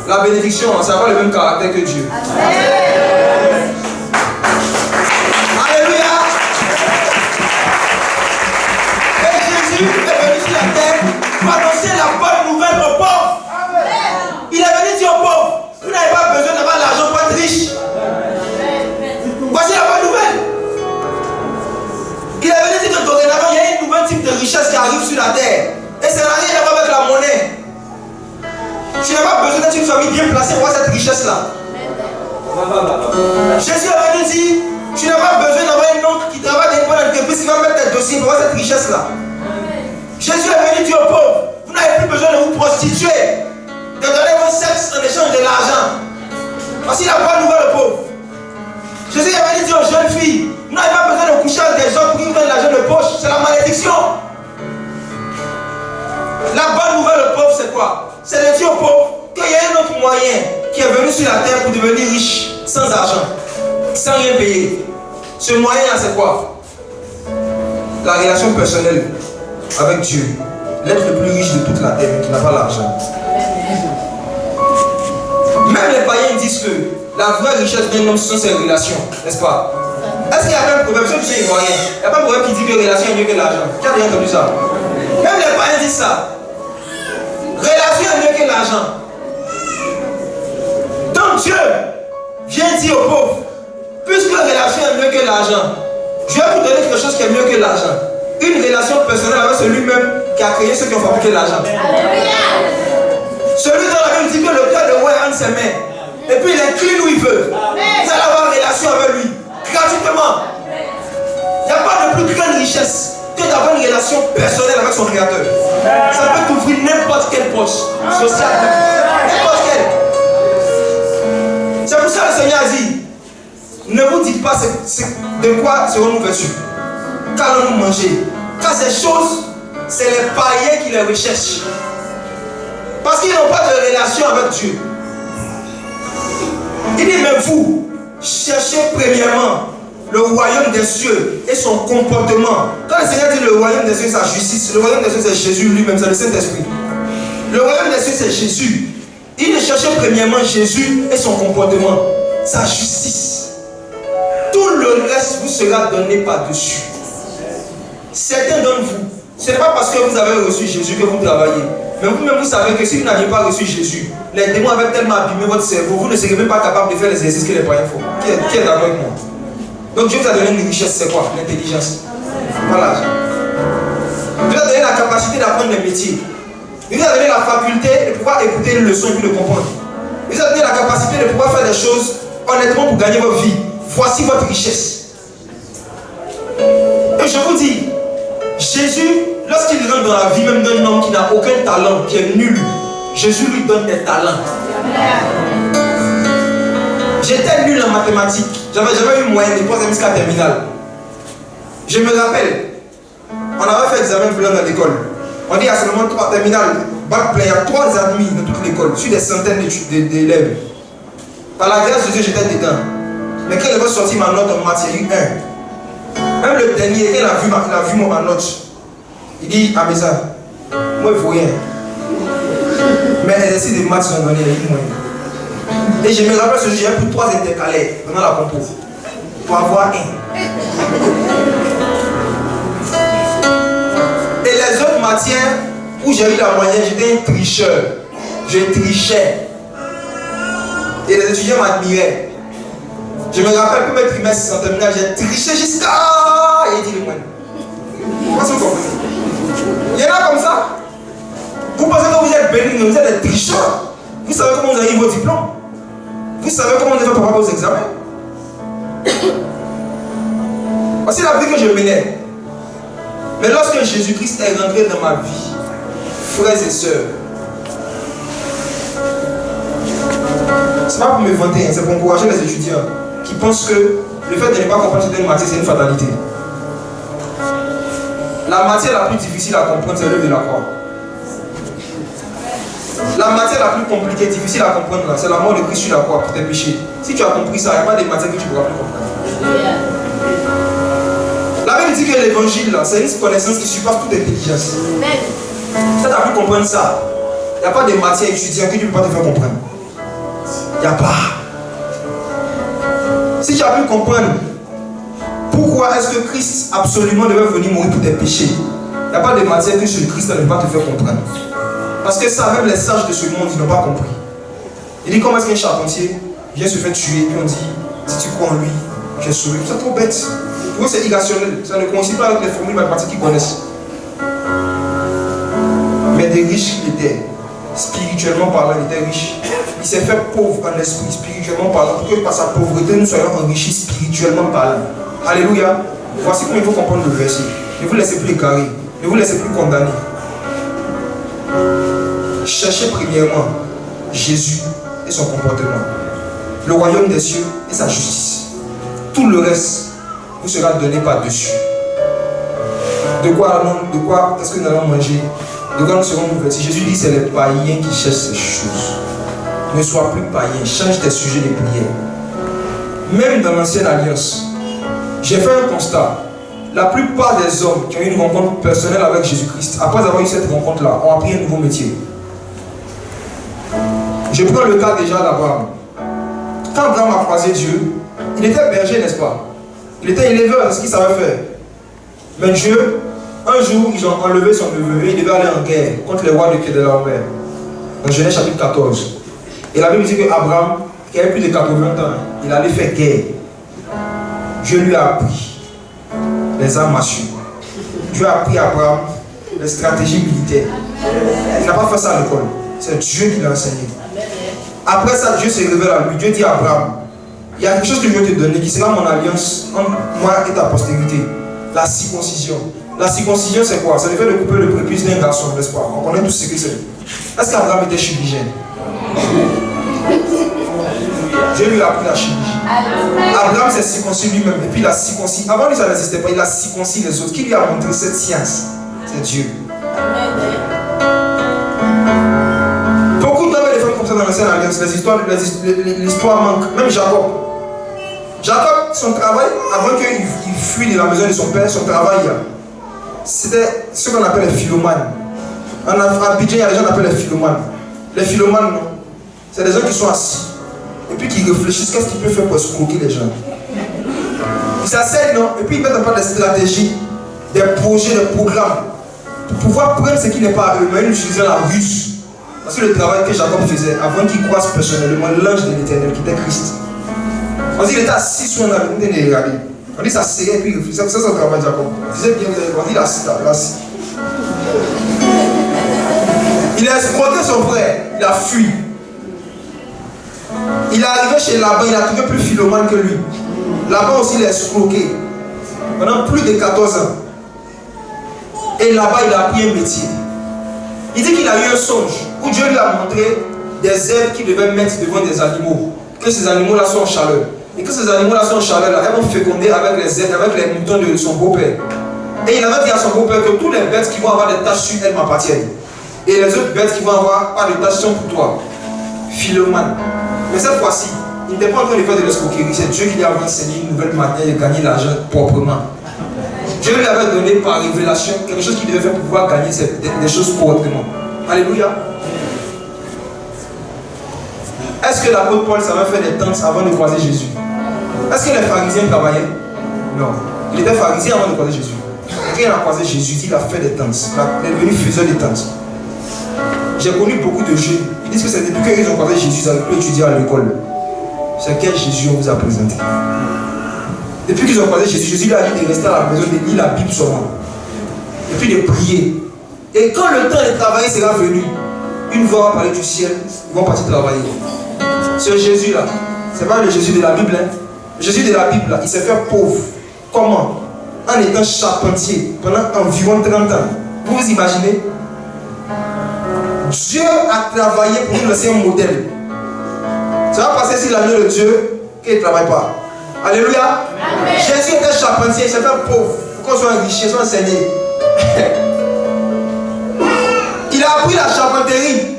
La bénédiction, ça n'a pas le même caractère que Dieu. Alléluia. Et Jésus est venu sur la terre pour annoncer la bonne nouvelle aux pauvres. Il est venu dire aux pauvres, vous n'avez pas besoin d'avoir l'argent pour être riche. Voici la bonne nouvelle. Il est venu dire que dorénavant, il y a un nouvel type de richesse qui arrive sur la terre. Et ça n'a rien à voir avec la monnaie. Tu n'as pas besoin d'être une famille bien placée pour avoir cette richesse-là. Jésus avait nous dit, tu n'as pas besoin d'avoir un oncle qui travaille dans une bonne entreprise qui va mettre tes dossiers pour avoir cette richesse-là. Jésus avait dit aux pauvres, vous n'avez plus besoin de vous prostituer, de donner votre sexe en échange de l'argent. Parce qu'il n'a pas de nouvelle aux pauvres. Jésus avait dit aux jeunes filles, vous n'avez pas besoin de coucher avec des hommes pour qu'ils vous donnent l'argent de poche. C'est la malédiction. La bonne nouvelle aux pauvres, c'est quoi? C'est de dire aux pauvres qu'il y a un autre moyen qui est venu sur la terre pour devenir riche sans argent, sans rien payer. Ce moyen-là, c'est quoi? La relation personnelle avec Dieu. L'être le plus riche de toute la terre, mais qui n'a pas l'argent. Même les païens disent que la vraie richesse d'un homme, ce sont ses relations, n'est-ce pas? Est-ce qu'il y a un proverbe? Je suis ivoirien. Il n'y a pas un proverbe qui dit que relation est mieux que l'argent. Qui a déjà entendu ça? Même les païens disent ça. Relation est mieux que l'argent. Donc Dieu vient dire aux pauvres, puisque la relation est mieux que l'argent, je vais vous donner quelque chose qui est mieux que l'argent. Une relation personnelle avec celui-même qui a créé ceux qui ont fabriqué l'argent. Celui dont la Bible dit que le cœur de roi est entre ses mains. Et puis il incline où il veut. Vous allez avoir une relation avec lui. Gratuitement. Il n'y a pas de plus grande richesse que d'avoir une relation personnelle avec son Créateur. Ça peut t'ouvrir n'importe quelle poche sociale. N'importe quelle. C'est pour ça que le Seigneur a dit, ne vous dites pas de quoi serons-nous vêtus. Qu'allons-nous manger? Car ces choses, c'est les païens qui les recherchent. Parce qu'ils n'ont pas de relation avec Dieu. Il dit, mais vous, cherchez premièrement le royaume des cieux et son comportement. Quand le Seigneur dit le royaume des cieux, c'est sa justice. Le royaume des cieux, c'est Jésus lui-même, c'est le Saint-Esprit. Le royaume des cieux, c'est Jésus. Il cherchait premièrement Jésus et son comportement, sa justice. Tout le reste vous sera donné par-dessus. Certains d'entre vous, ce n'est pas parce que vous avez reçu Jésus que vous travaillez. Mais vous-même, vous savez que si vous n'aviez pas reçu Jésus, les démons avaient tellement abîmé votre cerveau, vous ne serez même pas capable de faire les exercices que les païens font. Qui est d'accord avec moi? Donc Dieu vous a donné une richesse, c'est quoi? L'intelligence. Voilà. Dieu vous a donné la capacité d'apprendre les métiers. Il vous a donné la faculté de pouvoir écouter une leçon et puis de comprendre. Il vous a donné la capacité de pouvoir faire des choses honnêtement pour gagner votre vie. Voici votre richesse. Et je vous dis, Jésus, lorsqu'il rentre dans la vie même d'un homme qui n'a aucun talent, qui est nul, Jésus lui donne des talents. J'étais nul en mathématiques. J'avais jamais eu moyenne de 3e jusqu'à terminale. Je me rappelle, on avait fait examen blanc dans l'école. On dit à seulement 3 terminales, bac plein, il y a 3 admis dans toute l'école, sur des centaines d'élèves. Par la grâce de Dieu, j'étais dedans. Mais quand il va sortir ma note en maths, il y a eu 1. Même le dernier, quand il a vu ma note, il dit à Mesa, moi il ne faut rien. Mais l'exercice de maths sont donnés, il a dit moyen. Et je me rappelle ce jour, j'ai pris 3 intercalaires pendant la compo pour avoir 1. Et les autres matières où j'ai eu la moyenne, j'étais un tricheur. Je trichais. Et les étudiants m'admiraient. Je me rappelle que mes trimestres en terminale, j'ai triché jusqu'à. Et il dit le moyen. Comment vous comprenez? Il y en a comme ça. Vous pensez que vous êtes bénis, vous êtes des tricheurs. Vous savez comment vous avez eu vos diplômes. Vous savez comment vous avez préparé vos examens. Voici la vie que je menais. Mais lorsque Jésus-Christ est rentré dans ma vie, frères et sœurs, c'est pas pour me vanter, c'est pour encourager les étudiants qui pensent que le fait de ne pas comprendre certaines matières, c'est une fatalité. La matière la plus difficile à comprendre, c'est l'œuvre de la croix. La matière la plus compliquée, difficile à comprendre, c'est la mort de Christ sur la croix pour tes péchés. Si tu as compris ça, il n'y a pas de matière que tu ne pourras plus comprendre. La Bible dit que l'évangile, c'est une connaissance qui surpasse toute intelligence. Si tu as pu comprendre ça, il n'y a pas de matière étudiante que tu ne peux pas te faire comprendre. Il n'y a pas. Si tu as pu comprendre pourquoi est-ce que Christ absolument devait venir mourir pour tes péchés, il n'y a pas de matière que sur Christ ne peut pas te faire comprendre. Parce que ça, même les sages de ce monde, ils n'ont pas compris. Il dit comment est-ce qu'un charpentier vient se faire tuer, puis on dit, si tu crois en lui, tu es sauvé. C'est trop bête. Pour eux, c'est irrationnel. Ça ne coïncide pas avec les formules mathématiques qu'ils connaissent. Mais des riches qui étaient, spirituellement parlant, il était riche. Il s'est fait pauvre en esprit, spirituellement parlant, pour que par sa pauvreté, nous soyons enrichis spirituellement parlant. Alléluia. Voici comment il faut comprendre le verset. Ne vous laissez plus égarer, ne vous laissez plus condamner. Cherchez premièrement Jésus et son comportement, le royaume des cieux et sa justice. Tout le reste vous sera donné par-dessus. De quoi est-ce que nous allons manger? De quoi nous serons convertis? Jésus dit que c'est les païens qui cherchent ces choses. Ne sois plus païen, change tes sujets de prière. Même dans l'ancienne alliance, j'ai fait un constat. La plupart des hommes qui ont eu une rencontre personnelle avec Jésus-Christ, après avoir eu cette rencontre-là, ont appris un nouveau métier. Je prends le cas déjà d'Abraham. Quand Abraham a croisé Dieu, il était berger, n'est-ce pas? Il était éleveur, c'est ce qu'il savait faire. Mais Dieu, un jour, ils ont enlevé son neveu et il devait aller en guerre contre les rois de Kedorlaomer. Dans Genèse chapitre 14. Et la Bible dit qu'Abraham, qui avait plus de 80 ans, il allait faire guerre. Dieu lui a appris les armes à suivre. Dieu a appris à Abraham les stratégies militaires. Il n'a pas fait ça à l'école. C'est Dieu qui l'a enseigné. Après ça, Dieu s'est révélé à lui. Dieu dit à Abraham, il y a quelque chose que je veux te donner qui sera mon alliance entre moi et ta postérité. La circoncision. La circoncision, c'est quoi? C'est le fait de couper le prépuce d'un garçon, n'est-ce pas? On connaît tous ce que c'est. Est-ce qu'Abraham était chirurgien? Dieu lui a appris la chirurgie. Abraham s'est circoncis lui-même. Et puis il a circoncis. Avant lui, ça n'existait pas. Il a circoncis les autres. Qui lui a montré cette science? C'est Dieu. Beaucoup d'hommes et de femmes comme ça dans l'ancienne alliance. L'histoire manque. Même Jacob. Jacob, son travail, avant qu'il fuit de la maison de son père, son travail, c'était ce qu'on appelle les philomanes. En Abidjan, il y a des gens qui appellent les philomanes. Les philomanes, non. C'est des gens qui sont assis. Et puis qui réfléchissent, qu'est-ce qu'ils peuvent faire pour escroquer les gens. Ils s'asseyent, non. Et puis ils mettent en place des stratégies, des projets, des programmes. Pour pouvoir prendre ce qui n'est pas à eux, mais ils utilisent la ruse. Parce que le travail que Jacob faisait, avant qu'il croise personnellement l'ange de l'Éternel, qui était Christ. On dit qu'il était assis sur un avenue, il regardait. On dit ça serrait et puis il réfléchissait. C'est son travail, Jacob. Il disait bien, on dit il est assis là, il est assis. Il a escroqué son frère, il a fui. Il est arrivé chez Laban, il a trouvé plus philomane que lui. Laban aussi l'a escroqué pendant plus de 14 ans. Et là-bas, il a appris un métier. Il dit qu'il a eu un songe où Dieu lui a montré des herbes qu'il devait mettre devant des animaux. Que ces animaux-là sont en chaleur. Et que ces animaux-là sont en chaleur, là, elles vont féconder avec les herbes, avec les moutons de son beau-père. Et il avait dit à son beau-père que tous les bêtes qui vont avoir des taches sur elles m'appartiennent. Et les autres bêtes qui vont avoir pas de taches sont pour toi. Philomane. Mais cette fois-ci, il n'était pas en train de faire de l'escroquerie. C'est Dieu qui lui avait enseigné une nouvelle manière de gagner l'argent proprement. Dieu lui avait donné par révélation quelque chose qu'il devait faire pour pouvoir gagner des choses correctement. Alléluia. Est-ce que l'apôtre Paul savait faire des tentes avant de croiser Jésus? Est-ce que les pharisiens travaillaient? Non. Il était pharisien avant de croiser Jésus. Quand il a croisé Jésus, il a fait des tentes. Il est devenu faiseur des tentes. J'ai connu beaucoup de jeunes. Ils disent que c'est depuis qu'ils ont croisé Jésus, ils n'avaient plus étudié à l'école. C'est quel Jésus on vous a présenté? Depuis qu'ils ont croisé Jésus, Jésus lui a dit de rester à la maison, de lire la Bible seulement. Et puis de prier. Et quand le temps de travailler sera venu, une voix va parler du ciel, ils vont partir travailler. Ce Jésus-là, c'est pas le Jésus de la Bible. Hein? Le Jésus de la Bible, là, il s'est fait pauvre. Comment? En étant charpentier pendant environ 30 ans. Vous vous imaginez? Dieu a travaillé pour nous laisser un modèle. Ça va passer si l'agneau de Dieu qu'il ne travaille pas. Alléluia. Amen. Jésus était charpentier, il s'est fait pauvre. Pour qu'on soit enrichi, soit enseigné. Il a appris la charpenterie.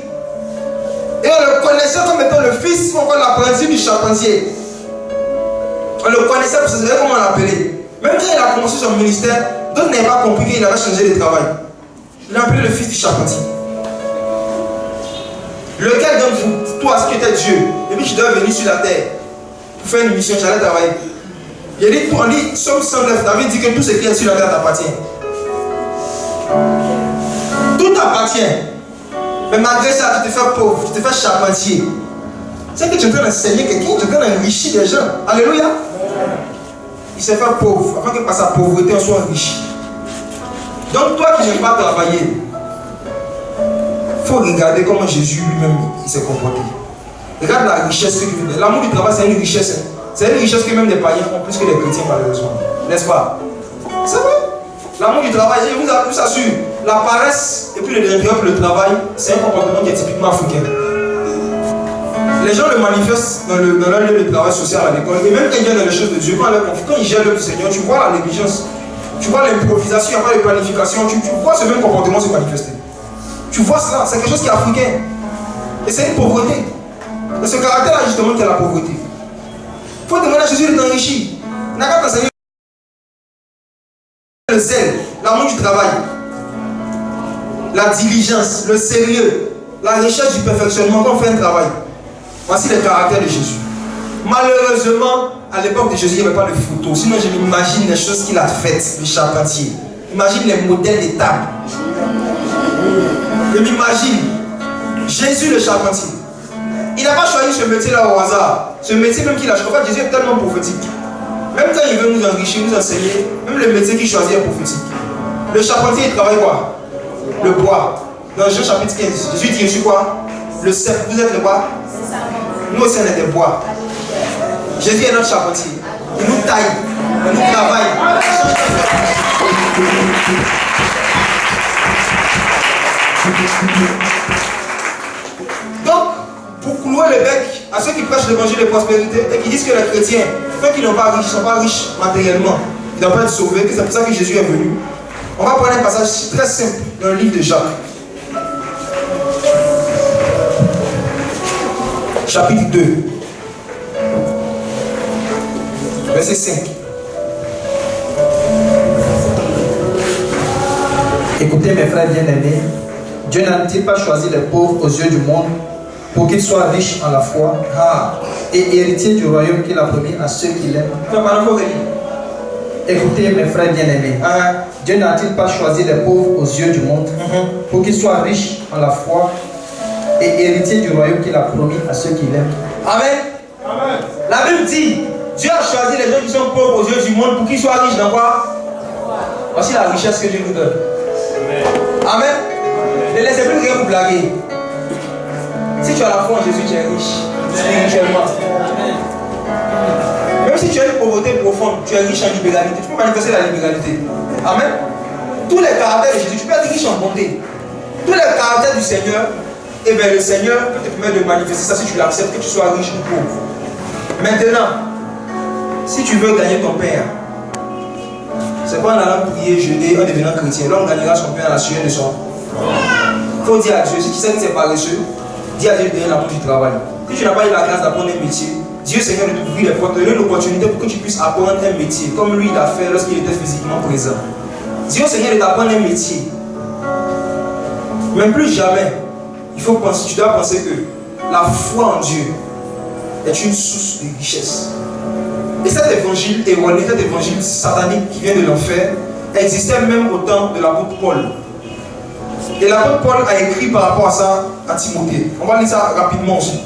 Et on le connaissait comme étant le fils, on l'apprenti du charpentier. On le connaissait parce que c'est comment on l'appelait. Même quand il a commencé son ministère, d'autres n'avaient pas compris qu'il avait changé de travail. Il a appelé le fils du charpentier. Lequel d'entre vous, toi, ce qui était Dieu, et puis tu dois venir sur la terre pour faire une mission, j'allais travailler. Il dit, on dit, Somme 109, David dit que tout ce qui est sur la terre t'appartient. Tout t'appartient. Mais malgré ça, tu te fais pauvre, tu te fais charpentier. C'est que tu es en train d'enseigner quelqu'un, tu es en train d'enrichir des gens. Alléluia. Il s'est fait pauvre, afin que par sa pauvreté, on soit enrichi. Donc toi qui n'aimes pas travailler, Il faut regarder comment Jésus lui-même il s'est comporté. Regarde la richesse que Dieu donne. L'amour du travail, c'est une richesse. C'est une richesse que même les païens ont plus que les chrétiens, malheureusement. N'est-ce pas? C'est vrai. L'amour du travail, je vous assure, la paresse et puis le désintérêt pour le travail, c'est un comportement qui est typiquement africain. Les gens le manifestent dans leur lieu de travail social à l'école, et même quand ils viennent dans les choses de Dieu, quand ils gèrent l'œuvre du Seigneur, tu vois la négligence, tu vois l'improvisation, il n'y a pas de planification, tu vois ce même comportement se manifester. Tu vois cela, c'est quelque chose qui est africain. Et c'est une pauvreté. Et ce caractère-là, justement, qui est la pauvreté. Il faut demander à Jésus de t'enrichir. Il n'a qu'à t'enseigner le zèle, l'amour du travail, la diligence, le sérieux, la recherche du perfectionnement quand on fait un travail. Voici le caractère de Jésus. Malheureusement, à l'époque de Jésus, il n'y avait pas de photo. Sinon, je m'imagine les choses qu'il a faites, le charpentier. Imagine les modèles des tables. Je m'imagine Jésus le charpentier. Il n'a pas choisi ce métier-là au hasard. Ce métier même qu'il a choisi. En fait, Jésus est tellement prophétique. Même quand il veut nous enrichir, nous enseigner, même le métier qu'il choisit est prophétique. Le charpentier, il travaille quoi? Le bois. Dans Jean chapitre 15, Jésus dit, je suis quoi? Le cep. Vous êtes le bois? Nous aussi, on est des bois. Jésus est notre charpentier. Il nous taille. Il nous travaille. Donc, pour clouer le bec à ceux qui prêchent l'évangile de prospérité et qui disent que les chrétiens, ceux qui n'ont pas riches, ne sont pas riches matériellement, ils doivent pas être sauvés, que c'est pour ça que Jésus est venu. On va prendre un passage très simple dans le livre de Jacques. Chapitre 2. Verset 5. Écoutez mes frères bien-aimés, Dieu n'a-t-il pas choisi les pauvres aux yeux du monde pour qu'ils soient riches en la foi et héritiers du royaume qu'il a promis à ceux qui l'aiment? Écoutez mes frères bien-aimés, Dieu n'a-t-il pas choisi les pauvres aux yeux du monde pour qu'ils soient riches en la foi et héritiers du royaume qu'il a promis à ceux qui l'aiment? Amen. Amen. La Bible dit, Dieu a choisi les gens qui sont pauvres aux yeux du monde pour qu'ils soient riches dans quoi? Voici la richesse que Dieu nous donne. Amen. Ne laissez plus rien vous blaguer. Si tu as la foi en Jésus, tu es riche spirituellement. Même si tu as une pauvreté profonde, tu es riche en libéralité. Tu peux manifester la libéralité. Amen. Tous les caractères de Jésus, tu peux être riche en bonté. Tous les caractères du Seigneur, et bien le Seigneur peut te permettre de manifester ça si tu l'acceptes, que tu sois riche ou pauvre. Maintenant, si tu veux gagner ton Père, c'est pas en allant prier, jeûner, en devenant chrétien. L'homme gagnera son Père à la sueur de son. Il faut dire à Dieu, si tu sais que tu es paresseux, dis à Dieu de donner l'amour du travail. Si tu n'as pas eu la grâce d'apprendre un métier, Dieu Seigneur de t'ouvrir les portes, te donner l'opportunité pour que tu puisses apprendre un métier, comme lui l'a fait lorsqu'il était physiquement présent. Dieu Seigneur de t'apprendre un métier. Mais plus jamais, il faut penser, tu dois penser que la foi en Dieu est une source de richesse. Et cet évangile erroné, cet évangile satanique qui vient de l'enfer, existait même au temps de l'apôtre Paul. Et l'apôtre Paul a écrit par rapport à ça à Timothée. On va lire ça rapidement aussi.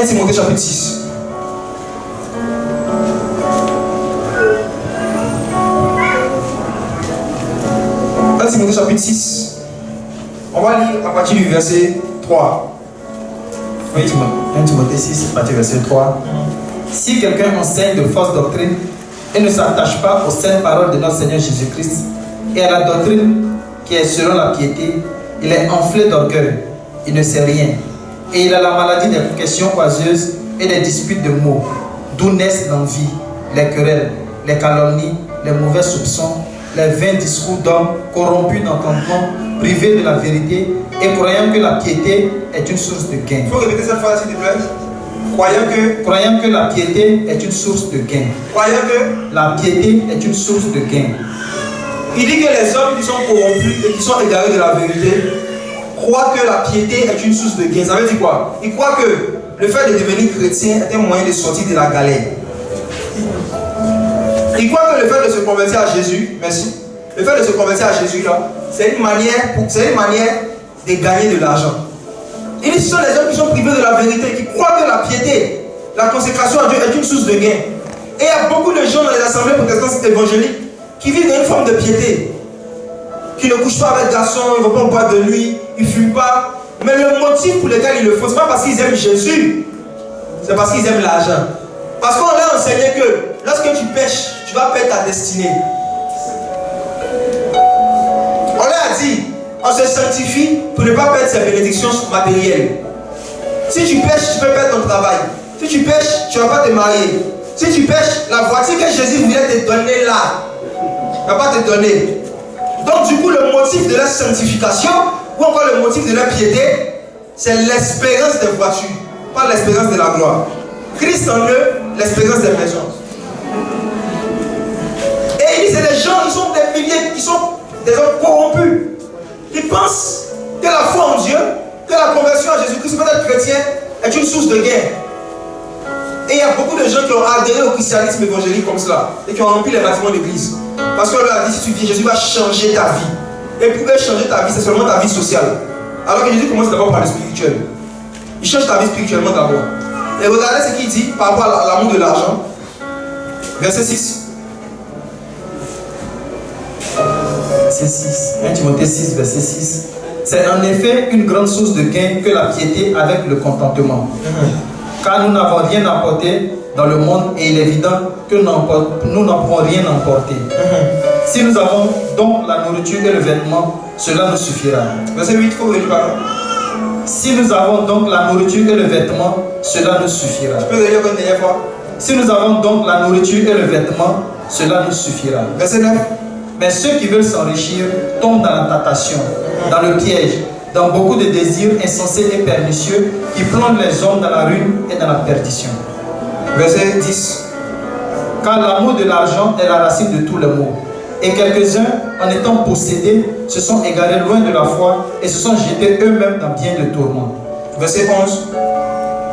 Timothée chapitre 6. Timothée chapitre 6. On va lire à partir du verset 3. Oui, 1 Timothée 6, à partir du verset 3. Si quelqu'un enseigne de fausses doctrines et ne s'attache pas aux saintes paroles de notre Seigneur Jésus-Christ et à la doctrine qui est selon la piété, il est enflé d'orgueil, il ne sait rien. Et il a la maladie des questions oiseuses et des disputes de mots, d'où naissent l'envie, les querelles, les calomnies, les mauvais soupçons, les vains discours d'hommes corrompus d'entendement, privés de la vérité et croyant que la piété est une source de gain. Il faut répéter cette phrase s'il te plaît. Croyant que la piété est une source de gain. Croyant que la piété est une source de gain. Il dit que les hommes qui sont corrompus et qui sont égarés de la vérité croient que la piété est une source de gain. Ça veut dire quoi? Ils croient que le fait de devenir chrétien est un moyen de sortir de la galère. Ils croient que le fait de se convertir à Jésus, merci, le fait de se convertir à Jésus là, c'est une manière de gagner de l'argent. Et ce sont les hommes qui sont privés de la vérité, qui croient que la piété, la consécration à Dieu est une source de gain. Et il y a beaucoup de gens dans les assemblées protestantes évangéliques qui vivent dans une forme de piété. qui ne couche pas avec garçon, il ne va pas en boîte de nuit, il ne fume pas. Mais le motif pour lequel ils le font, ce n'est pas parce qu'ils aiment Jésus, c'est parce qu'ils aiment l'argent. Parce qu'on leur a enseigné que lorsque tu pêches, tu vas perdre ta destinée. On leur a dit, on se sanctifie pour ne pas perdre ses bénédictions matérielles. Si tu pêches, tu peux perdre ton travail. Si tu pêches, tu ne vas pas te marier. Si tu pêches, la voiture que Jésus voulait te donner là, il ne va pas te donner. Donc du coup, le motif de la sanctification, ou encore le motif de la piété, c'est l'espérance des voitures, pas l'espérance de la gloire. Christ en eux, l'espérance des maisons. Et il dit, c'est des gens, ils sont des milliers, qui sont des hommes corrompus. Ils pensent que la foi en Dieu, que la conversion à Jésus-Christ, peut être chrétien, est une source de gain. Et il y a beaucoup de gens qui ont adhéré au christianisme évangélique comme cela et qui ont rempli les bâtiments d'église. Parce qu'on leur a dit, si tu viens, Jésus va changer ta vie. Et pour changer ta vie, c'est seulement ta vie sociale. Alors que Jésus commence d'abord par le spirituel. Il change ta vie spirituellement d'abord. Et regardez ce qu'il dit par rapport à l'amour de l'argent. Verset 6. Verset 6. 1 Timothée 6, verset 6. C'est en effet une grande source de gain que la piété avec le contentement. Car nous n'avons rien apporté dans le monde et il est évident que nous n'en pourrons rien emporter. Si nous avons donc la nourriture et le vêtement, cela nous suffira. Verset 8, il faut relire par là. Si nous avons donc la nourriture et le vêtement, cela nous suffira. Tu peux relire une dernière fois. Si nous avons donc la nourriture et le vêtement, cela nous suffira. Verset 9. Mais ceux qui veulent s'enrichir tombent dans la tentation, dans le piège, dans beaucoup de désirs insensés et pernicieux qui plongent les hommes dans la ruine et dans la perdition. Verset 10. Car l'amour de l'argent est la racine de tous les maux. Et quelques-uns, en étant possédés, se sont égarés loin de la foi et se sont jetés eux-mêmes dans bien de tourments. Verset 11.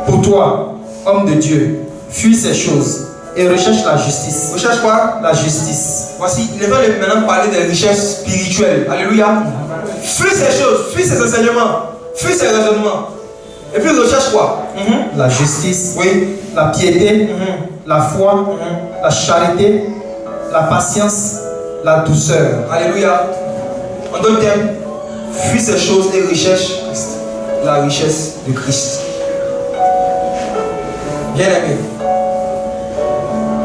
Pour toi, homme de Dieu, fuis ces choses et recherche la justice. Recherche quoi? La justice. Voici, il va maintenant parler des richesses spirituelles. Alléluia. Fuis ces choses, fuis ces enseignements, fuis ces raisonnements. Et puis recherche quoi? La justice, oui. La piété, la foi, la charité, la patience, la douceur. Alléluia. En d'autres termes, fuis ces choses et recherche la richesse de Christ. Bien aimé.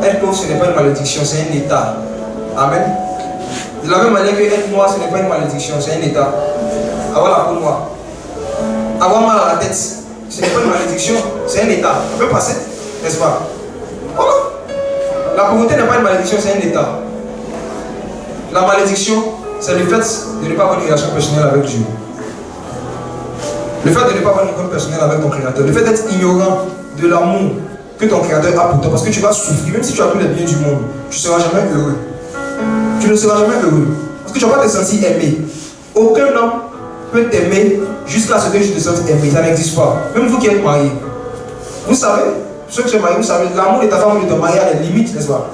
Être pauvre, ce n'est pas une malédiction, c'est un état. Amen. De la même manière que être noir, ce n'est pas une malédiction, c'est un état. Avoir la peau noire, avoir mal à la tête, ce n'est pas une malédiction, c'est un état. On peut passer, n'est-ce pas? Voilà. La pauvreté n'est pas une malédiction, c'est un état. La malédiction, c'est le fait de ne pas avoir une relation personnelle avec Dieu. Le fait de ne pas avoir une relation personnelle avec ton Créateur. Le fait d'être ignorant de l'amour que ton Créateur a pour toi. Parce que tu vas souffrir, même si tu as tous les biens du monde, tu ne seras jamais heureux. Tu ne seras jamais heureux. Parce que tu ne vas pas te sentir aimé. Aucun homme peut t'aimer jusqu'à ce que tu te sentes aimé. Ça n'existe pas. Même vous qui êtes mariés. Vous savez, ceux qui sont mariés, vous savez, l'amour de ta femme ou de ton mari a des limites, n'est-ce pas?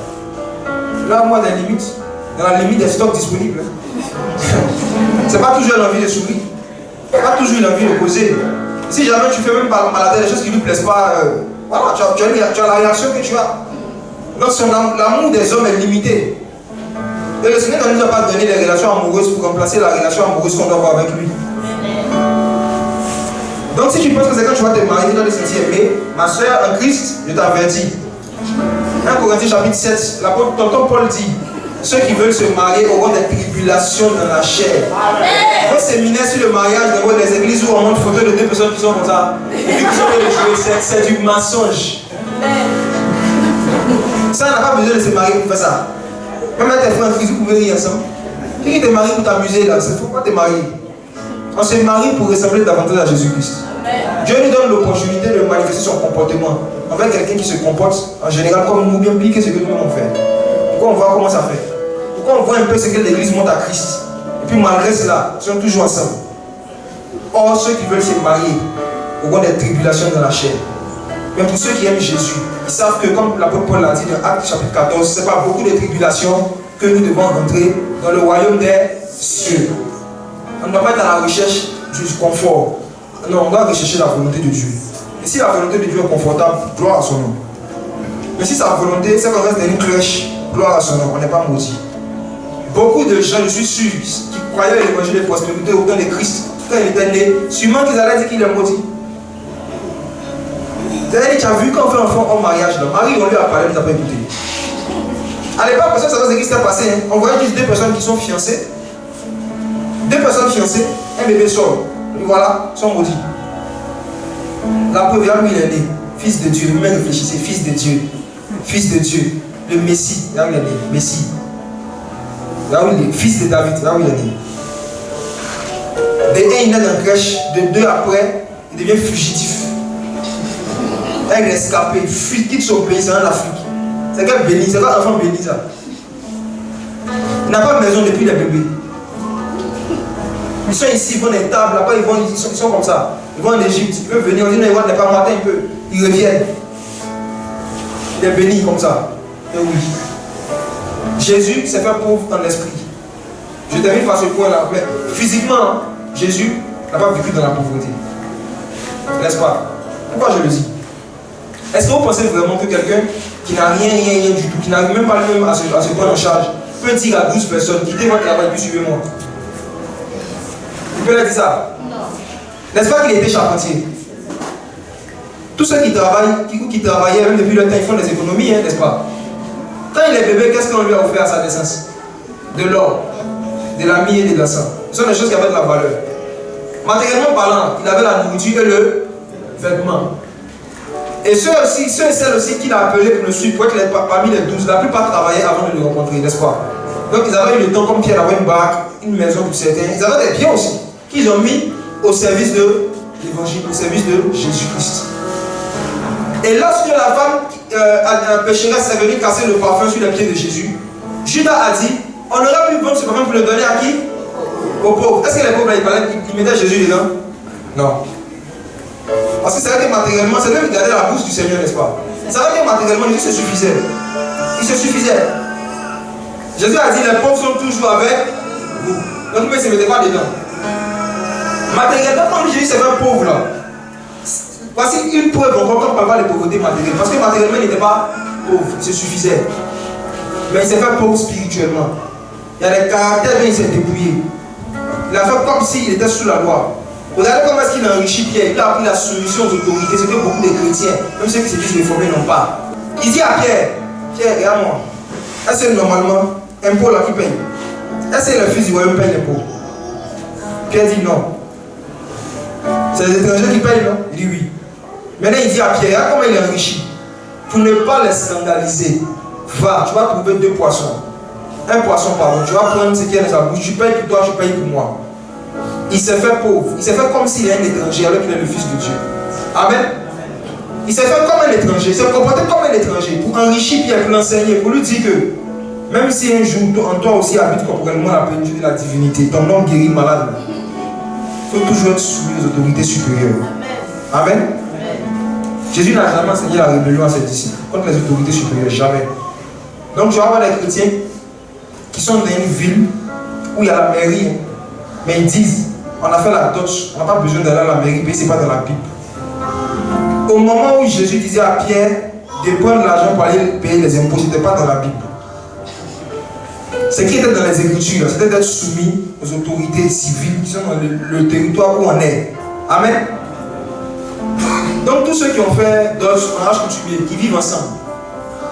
L'amour a des limites. Dans la limite des stocks disponibles. C'est pas toujours l'envie de sourire. Pas toujours l'envie de causer. Si jamais tu fais même par maladie des choses qui ne lui plaisent pas, voilà, tu as la réaction que tu as. Donc l'amour des hommes est limité. Et le Seigneur ne nous a pas donné des relations amoureuses pour remplacer la relation amoureuse qu'on doit avoir avec lui. Donc si tu penses que c'est quand tu vas te marier, tu dois te sentir aimé, ma soeur en Christ, je t'avertis. 1 Corinthiens chapitre 7, l'apôtre Paul dit, ceux qui veulent se marier auront des tribulations dans la chair. Au séminaire sur le mariage, dans des églises où on montre photo de deux personnes qui sont comme ça, et puis qui sont en train de jouer, c'est du mensonge. Ça, on n'a pas besoin de se marier pour faire ça. Même tes frères en Christ, vous pouvez rire ensemble. Qui te marie pour t'amuser là? Il ne faut pas te marier. On se marie pour ressembler davantage à Jésus-Christ. Dieu nous donne l'opportunité de manifester son comportement envers quelqu'un qui se comporte en général comme nous, bien pire que ce que nous-mêmes on fait. Pourquoi on voit comment ça fait? Pourquoi on voit un peu ce que l'église montre à Christ? Et puis malgré cela, ils sont toujours ensemble. Or, ceux qui veulent se marier auront des tribulations dans la chair. Mais pour ceux qui aiment Jésus, ils savent que, comme l'apôtre Paul l'a dit dans Actes chapitre 14, ce n'est pas beaucoup de tribulations que nous devons rentrer dans le royaume des cieux. On ne doit pas être à la recherche du confort. Non, on doit rechercher la volonté de Dieu. Et si la volonté de Dieu est confortable, gloire à son nom. Mais si sa volonté, c'est qu'on reste dans une cloche, gloire à son nom, on n'est pas maudit. beaucoup de gens, je suis sûr, qui croyaient à l'évangile de prospérité au temps de Christ, quand il était né, sûrement qu'ils allaient dire qu'il est maudit. C'est-à-dire, tu as vu quand on fait enfant en mariage, là, Marie, on lui a parlé, mais tu n'as pas écouté. À l'époque, parce que ça va ce qui s'était passé, hein, on voyait juste deux personnes qui sont fiancées. Deux personnes fiancées, un bébé sort. Et voilà, sont maudits. La preuve, là où il est né, fils de Dieu, même réfléchissez, fils de Dieu. Fils de Dieu, le Messie, là où il est né, Messie. Là où il est, fils de David, là où il est né. De un, il est dans la crèche, de deux après, il devient fugitif. Un rescapé, il fuit, quitte son pays, c'est en Afrique. C'est quel béni, c'est quoi enfant béni ça? Il n'a pas de maison depuis les bébés. Ils sont ici, ils vont des tables, là-bas ils sont comme ça. Ils vont en Égypte, ils peuvent venir, on dit non, ils vont pas matin, ils reviennent. Il est béni comme ça. Et oui. Jésus s'est fait pauvre en l'esprit. Je termine par ce point-là. Mais physiquement, Jésus n'a pas vécu dans la pauvreté. N'est-ce pas? Pourquoi je le dis? Est-ce que vous pensez vraiment que quelqu'un qui n'a rien du tout, qui n'arrive même pas lui-même à se prendre en charge, peut dire à 12 personnes, quittez votre travail, puis suivez-moi? Il peut leur dire ça? Non. N'est-ce pas qu'il était charpentier? Tous ceux qui travaillent, qui travaillaient même depuis le temps, ils font des économies, hein, n'est-ce pas? Quand il est bébé, qu'est-ce qu'on lui a offert à sa naissance? De l'or, de la mie et de l'encens. Ce sont des choses qui avaient de la valeur. Matériellement parlant, il avait la nourriture et le vêtement. Et ceux et celles aussi qu'il a appelés pour le suivre, pour être parmi les 12, la plupart travaillaient avant de le rencontrer, n'est-ce pas? Donc ils avaient eu le temps, comme Pierre avait une barque, une maison pour certains. Ils avaient des biens aussi, qu'ils ont mis au service de l'évangile, au service de Jésus-Christ. Et lorsque la femme pécheresse est venue casser le parfum sur les pieds de Jésus, Judas a dit, on aurait pu vendre ce parfum pour le donner à qui? Aux pauvres. Est-ce que les pauvres là, ils mettaient Jésus dedans? Non. Parce que c'est vrai que matériellement, c'est eux qui gardaient la bouche du Seigneur, n'est-ce pas? C'est vrai que matériellement, Jésus se suffisait. Il se suffisait. Jésus a dit, les pauvres sont toujours avec vous. Donc, ils ne se mettaient pas dedans. Matériellement, quand Jésus s'est fait pauvre là, voici une preuve encore quand on parle de pauvreté matérielle. Parce que matériellement, il n'était pas pauvre, il se suffisait. Mais il s'est fait pauvre spirituellement. Il y a des caractères dont il s'est dépouillé. Il a fait comme s'il était sous la loi. Regardez comment est-ce qu'il a enrichi Pierre. Il a appris la soumission aux autorités. C'est que beaucoup de chrétiens, même ceux qui se disent réformés, n'ont pas. Il dit à Pierre, Pierre, regarde-moi. Est-ce que normalement, un pauvre là qui paye? Est-ce que le fils du royaume paye les pauvres? Pierre dit non. C'est les étrangers qui payent, non? Il dit oui. Maintenant il dit à Pierre, regarde comment il est enrichi. Pour ne pas les scandaliser, va, tu vas trouver 2 poissons. Un poisson, pardon. Tu vas prendre ce qui est dans sa bouche. Tu payes pour toi, je paye pour moi. Il s'est fait pauvre. Il s'est fait comme s'il est un étranger alors qu'il est le fils de Dieu. Amen. Il s'est fait comme un étranger. Il s'est comporté comme un étranger pour enrichir Pierre, pour l'enseigner, pour lui dire que même si un jour en toi aussi habite corporellement la plénitude de la divinité, ton nom guérit malade, il faut toujours être soumis aux autorités supérieures. Amen. Jésus n'a jamais enseigné la rébellion à ses disciples contre les autorités supérieures, jamais. Donc tu vas avoir des chrétiens qui sont dans une ville où il y a la mairie, mais ils disent, on a fait la dot, on n'a pas besoin d'aller à la mairie, mais ce n'est pas dans la Bible. Au moment où Jésus disait à Pierre de prendre l'argent pour aller payer les impôts, ce n'était pas dans la Bible. Ce qui était dans les Écritures, c'était d'être soumis aux autorités civiles qui sont dans le territoire où on est. Amen. Donc tous ceux qui ont fait d'autres mariages coutumiers, qui vivent ensemble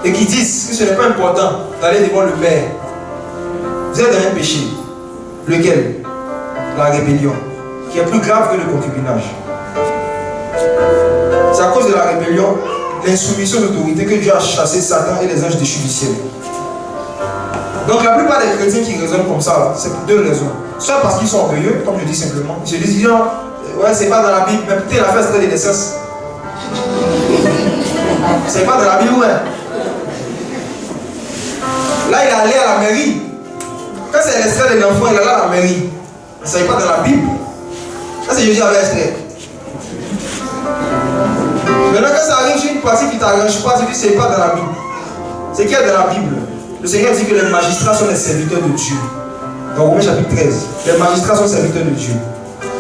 et qui disent que ce n'est pas important d'aller devant le Père, vous êtes dans un péché. Lequel? La rébellion, qui est plus grave que le concubinage. C'est à cause de la rébellion, l'insoumission d'autorité que Dieu a chassé Satan et les anges déchus du ciel. Donc la plupart des chrétiens qui raisonnent comme ça, c'est pour 2 raisons. Soit parce qu'ils sont orgueilleux, comme je dis simplement, ils se disent, ouais, c'est pas dans la Bible, mais putain, la fête de naissance. C'est pas dans la Bible, ouais. Là, il est allé à la mairie. Quand c'est l'extrait de l'enfant, il est allé à la mairie. Ce n'est pas dans la Bible. Ça, c'est Jésus avec extrait. Maintenant, quand ça arrive sur une partie qui ne t'arrange pas, tu dis ce n'est pas dans la Bible. C'est qu'il y a dans la Bible. Le Seigneur dit que les magistrats sont les serviteurs de Dieu. Dans Romains chapitre 13, les magistrats sont serviteurs de Dieu.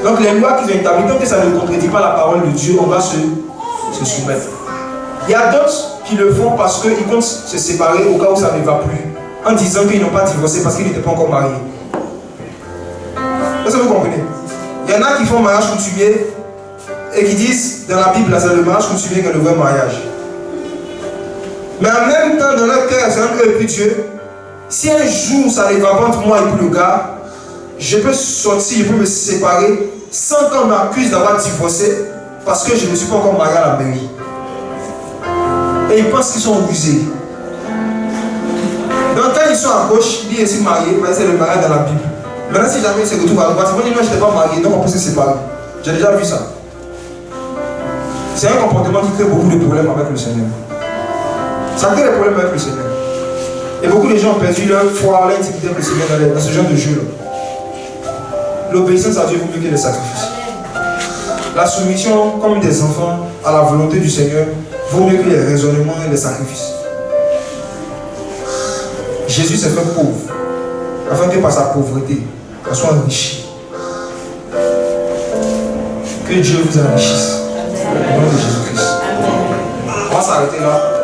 Donc les lois qu'ils ont établies, tant que ça ne contredit pas la parole de Dieu, on va se soumettre. Il y a d'autres qui le font parce qu'ils comptent se séparer au cas où ça ne va plus. en disant qu'ils n'ont pas divorcé parce qu'ils n'étaient pas encore mariés. Est-ce que vous comprenez? Il y en a qui font mariage coutumier et qui disent dans la Bible, c'est le mariage coutumier que le vrai mariage. Mais en même temps, dans leur cœur, c'est un cœur plus Dieu. Si un jour ça ne va pas entre moi et puis le gars, je peux sortir, je peux me séparer sans qu'on m'accuse d'avoir divorcé parce que je ne suis pas encore marié à la mairie. Et ils pensent qu'ils sont rusés. Donc quand ils sont à gauche, ils disent mariés, c'est le mariage dans la Bible. Maintenant si jamais ils se retrouvent à droite, ils vont dire non, je n'étais pas marié, donc on peut se séparer. J'ai déjà vu ça. C'est un comportement qui crée beaucoup de problèmes avec le Seigneur. Ça crée des problèmes avec le Seigneur. Et beaucoup de gens ont perdu leur foi, leur intimité avec le Seigneur dans ce genre de jeu. L'obéissance à Dieu vaut mieux que les sacrifices. La soumission comme des enfants à la volonté du Seigneur vaut mieux que les raisonnements et les sacrifices. Jésus s'est fait pauvre afin que par sa pauvreté, on soit enrichi. Que Dieu vous enrichisse. Au nom de Jésus-Christ. On va s'arrêter là.